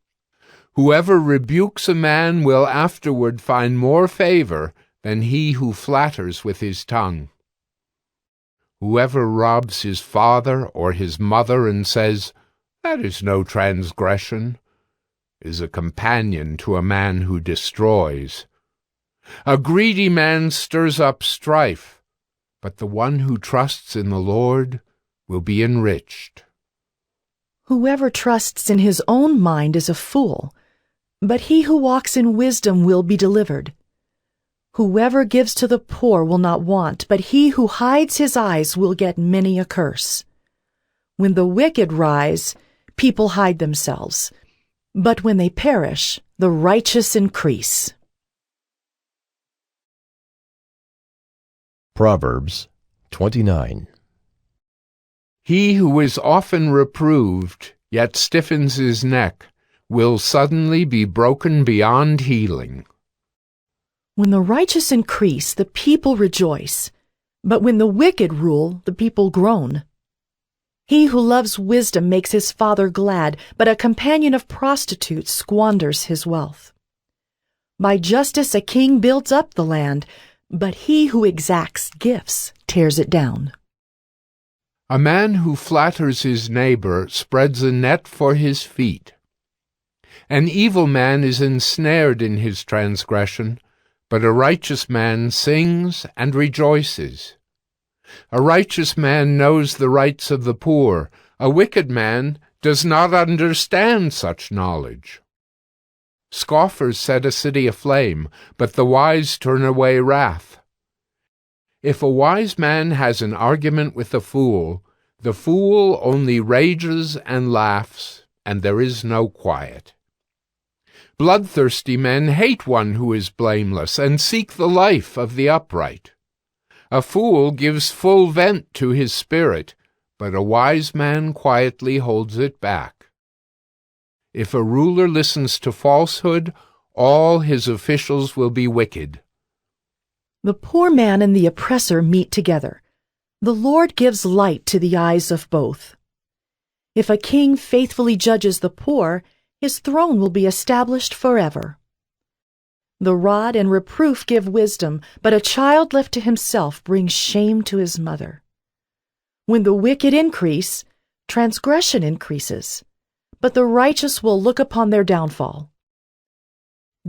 Whoever rebukes a man will afterward find more favor than he who flatters with his tongue. Whoever robs his father or his mother and says, "That is no transgression," is a companion to a man who destroys. A greedy man stirs up strife, but the one who trusts in the Lord will be enriched. Whoever trusts in his own mind is a fool, but he who walks in wisdom will be delivered. Whoever gives to the poor will not want, but he who hides his eyes will get many a curse. When the wicked rise, people hide themselves, but when they perish, the righteous increase. Proverbs 29. He who is often reproved, yet stiffens his neck, will suddenly be broken beyond healing. When the righteous increase, the people rejoice, but when the wicked rule, the people groan. He who loves wisdom makes his father glad, but a companion of prostitutes squanders his wealth. By justice a king builds up the land, but he who exacts gifts tears it down. A man who flatters his neighbor spreads a net for his feet. An evil man is ensnared in his transgression, but a righteous man sings and rejoices. A righteous man knows the rights of the poor. A wicked man does not understand such knowledge. Scoffers set a city aflame, but the wise turn away wrath. If a wise man has an argument with the fool only rages and laughs, and there is no quiet. Bloodthirsty men hate one who is blameless and seek the life of the upright. A fool gives full vent to his spirit, but a wise man quietly holds it back. If a ruler listens to falsehood, all his officials will be wicked. The poor man and the oppressor meet together. The Lord gives light to the eyes of both. If a king faithfully judges the poor, his throne will be established forever. The rod and reproof give wisdom, but a child left to himself brings shame to his mother. When the wicked increase, transgression increases, but the righteous will look upon their downfall.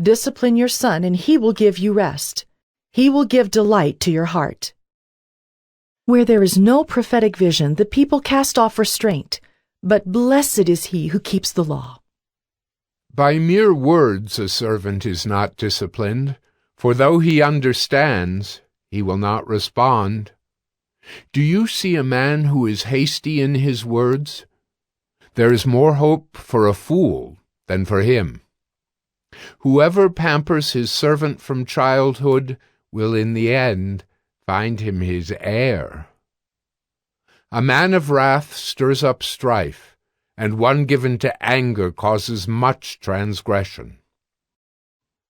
Discipline your son, and he will give you rest. He will give delight to your heart. Where there is no prophetic vision, the people cast off restraint, but blessed is he who keeps the law. By mere words a servant is not disciplined, for though he understands, he will not respond. Do you see a man who is hasty in his words? There is more hope for a fool than for him. Whoever pampers his servant from childhood will in the end find him his heir. A man of wrath stirs up strife, and one given to anger causes much transgression.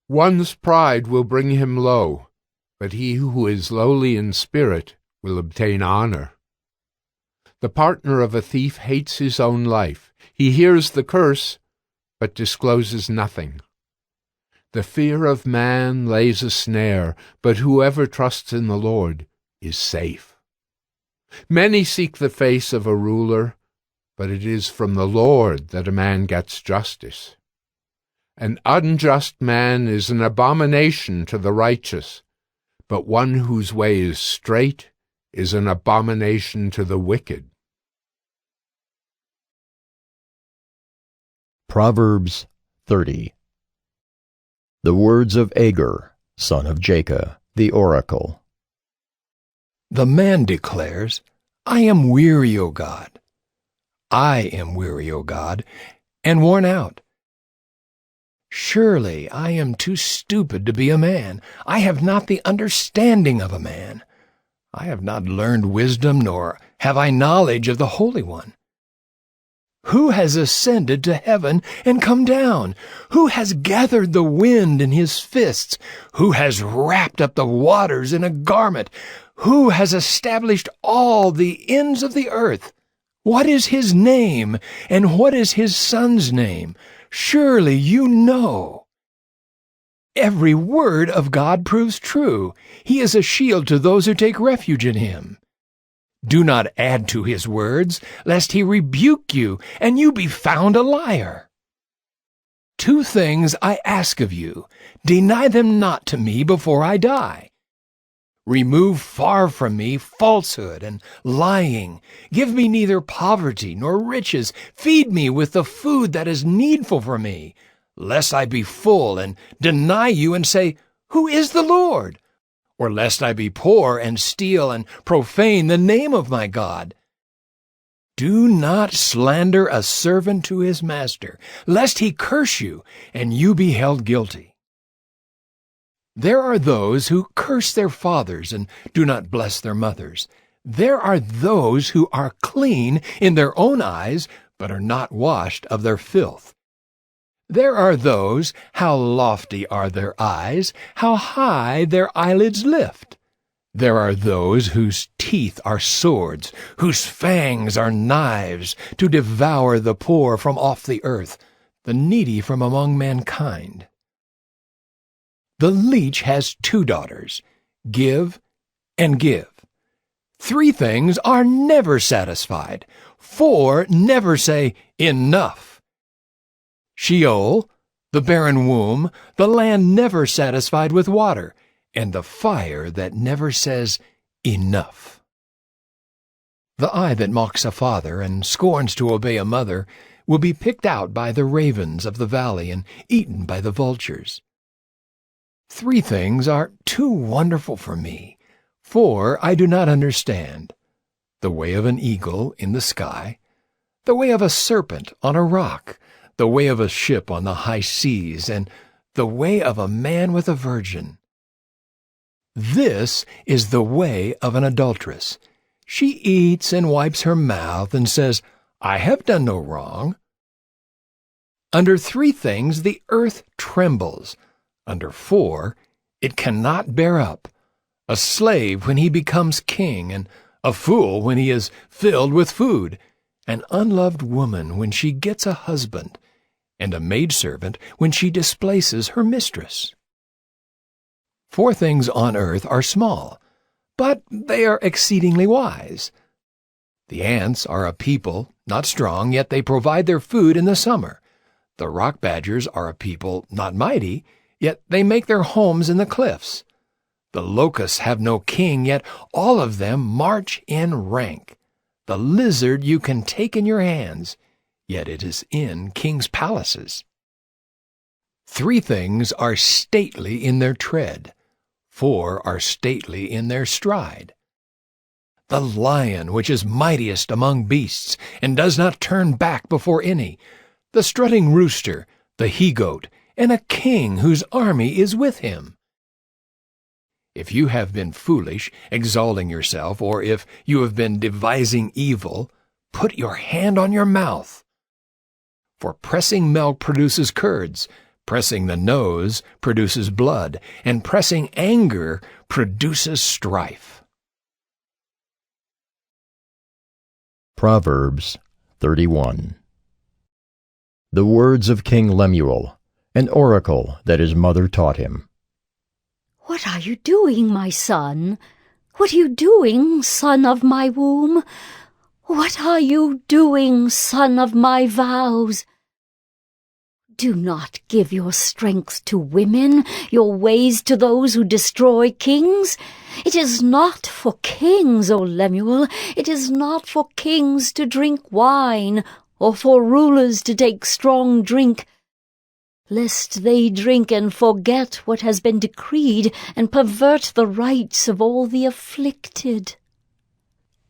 One's pride will bring him low, but he who is lowly in spirit will obtain honor. The partner of a thief hates his own life. He hears the curse, but discloses nothing. The fear of man lays a snare, but whoever trusts in the Lord is safe. Many seek the face of a ruler, but it is from the Lord that a man gets justice. An unjust man is an abomination to the righteous, but one whose way is straight is an abomination to the wicked. Proverbs 30. The words of Agur, son of Jacob, the oracle. The man declares, I am weary, O God. I am weary, O God, and worn out. Surely I am too stupid to be a man. I have not the understanding of a man. I have not learned wisdom, nor have I knowledge of the Holy One. Who has ascended to heaven and come down? Who has gathered the wind in his fists? Who has wrapped up the waters in a garment? Who has established all the ends of the earth? What is his name, and what is his son's name? Surely you know. Every word of God proves true. He is a shield to those who take refuge in him. Do not add to his words, lest he rebuke you, and you be found a liar. 2 things I ask of you. Deny them not to me before I die. Remove far from me falsehood and lying. Give me neither poverty nor riches. Feed me with the food that is needful for me, lest I be full and deny you and say, Who is the Lord? Or lest I be poor and steal and profane the name of my God. Do not slander a servant to his master, lest he curse you and you be held guilty. There are those who curse their fathers and do not bless their mothers. There are those who are clean in their own eyes, but are not washed of their filth. There are those, how lofty are their eyes, how high their eyelids lift. There are those whose teeth are swords, whose fangs are knives, to devour the poor from off the earth, the needy from among mankind. The leech has 2 daughters, give and give. 3 things are never satisfied. 4 never say, enough. Sheol, the barren womb, the land never satisfied with water, and the fire that never says, enough. The eye that mocks a father and scorns to obey a mother will be picked out by the ravens of the valley and eaten by the vultures. 3 things are too wonderful for me, 4 I do not understand. The way of an eagle in the sky, the way of a serpent on a rock, the way of a ship on the high seas, and the way of a man with a virgin. This is the way of an adulteress. She eats and wipes her mouth and says, I have done no wrong. Under 3 things the earth trembles. Under 4 it cannot bear up. A slave when he becomes king, and a fool when he is filled with food, an unloved woman when she gets a husband, and a maidservant when she displaces her mistress. 4 things on earth are small, but they are exceedingly wise. The ants are a people, not strong, yet they provide their food in the summer. The rock badgers are a people, not mighty, yet they make their homes in the cliffs. The locusts have no king, yet all of them march in rank. The lizard you can take in your hands, yet it is in kings' palaces. 3 things are stately in their tread, 4 are stately in their stride. The lion which is mightiest among beasts, and does not turn back before any, the strutting rooster, the he-goat, and a king whose army is with him. If you have been foolish, exalting yourself, or if you have been devising evil, put your hand on your mouth. For pressing milk produces curds, pressing the nose produces blood, and pressing anger produces strife. Proverbs 31. The words of King Lemuel, an oracle that his mother taught him. What are you doing, my son? What are you doing, son of my womb? What are you doing, son of my vows? Do not give your strength to women, your ways to those who destroy kings. It is not for kings, O Lemuel, it is not for kings to drink wine, or for rulers to take strong drink, lest they drink and forget what has been decreed, and pervert the rights of all the afflicted.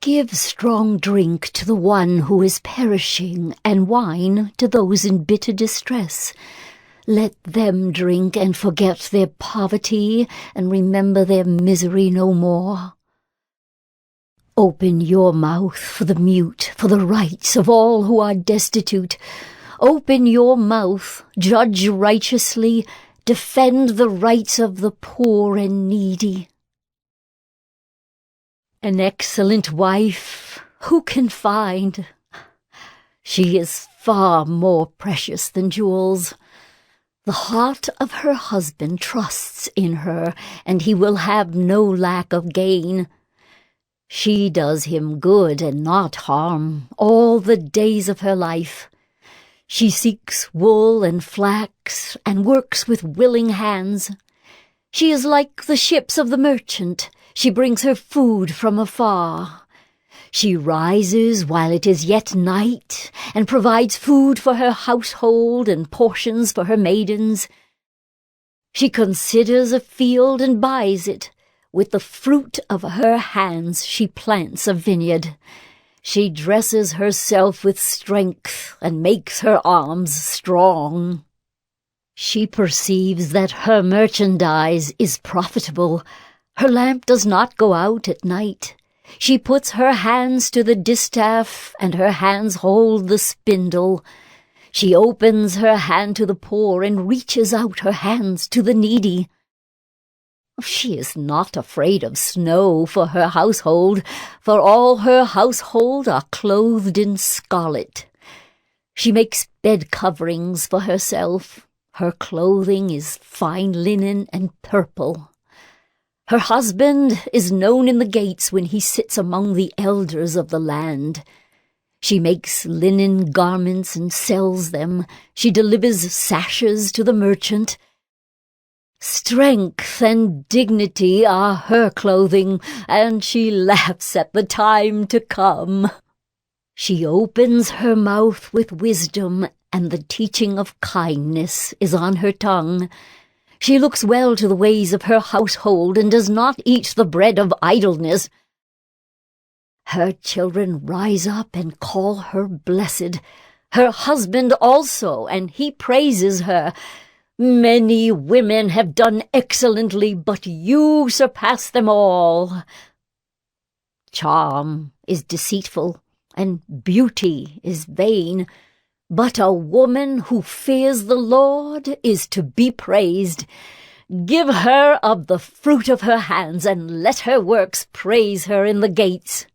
Give strong drink to the one who is perishing, and wine to those in bitter distress. Let them drink and forget their poverty, and remember their misery no more. Open your mouth for the mute, for the rights of all who are destitute. Open your mouth, judge righteously, defend the rights of the poor and needy. An excellent wife, who can find? She is far more precious than jewels. The heart of her husband trusts in her, and he will have no lack of gain. She does him good and not harm all the days of her life. She seeks wool and flax, and works with willing hands. She is like the ships of the merchant. She brings her food from afar. She rises while it is yet night, and provides food for her household and portions for her maidens. She considers a field and buys it. With the fruit of her hands she plants a vineyard. She dresses herself with strength and makes her arms strong. She perceives that her merchandise is profitable. Her lamp does not go out at night. She puts her hands to the distaff, and her hands hold the spindle. She opens her hand to the poor and reaches out her hands to the needy. She is not afraid of snow for her household, for all her household are clothed in scarlet. She makes bed coverings for herself. Her clothing is fine linen and purple. Her husband is known in the gates when he sits among the elders of the land. She makes linen garments and sells them. She delivers sashes to the merchant. Strength and dignity are her clothing, and she laughs at the time to come. She opens her mouth with wisdom, and the teaching of kindness is on her tongue. She looks well to the ways of her household, and does not eat the bread of idleness. Her children rise up and call her blessed. Her husband also, and he praises her. Many women have done excellently, but you surpass them all. Charm is deceitful, and beauty is vain, but a woman who fears the Lord is to be praised. Give her of the fruit of her hands, and let her works praise her in the gates.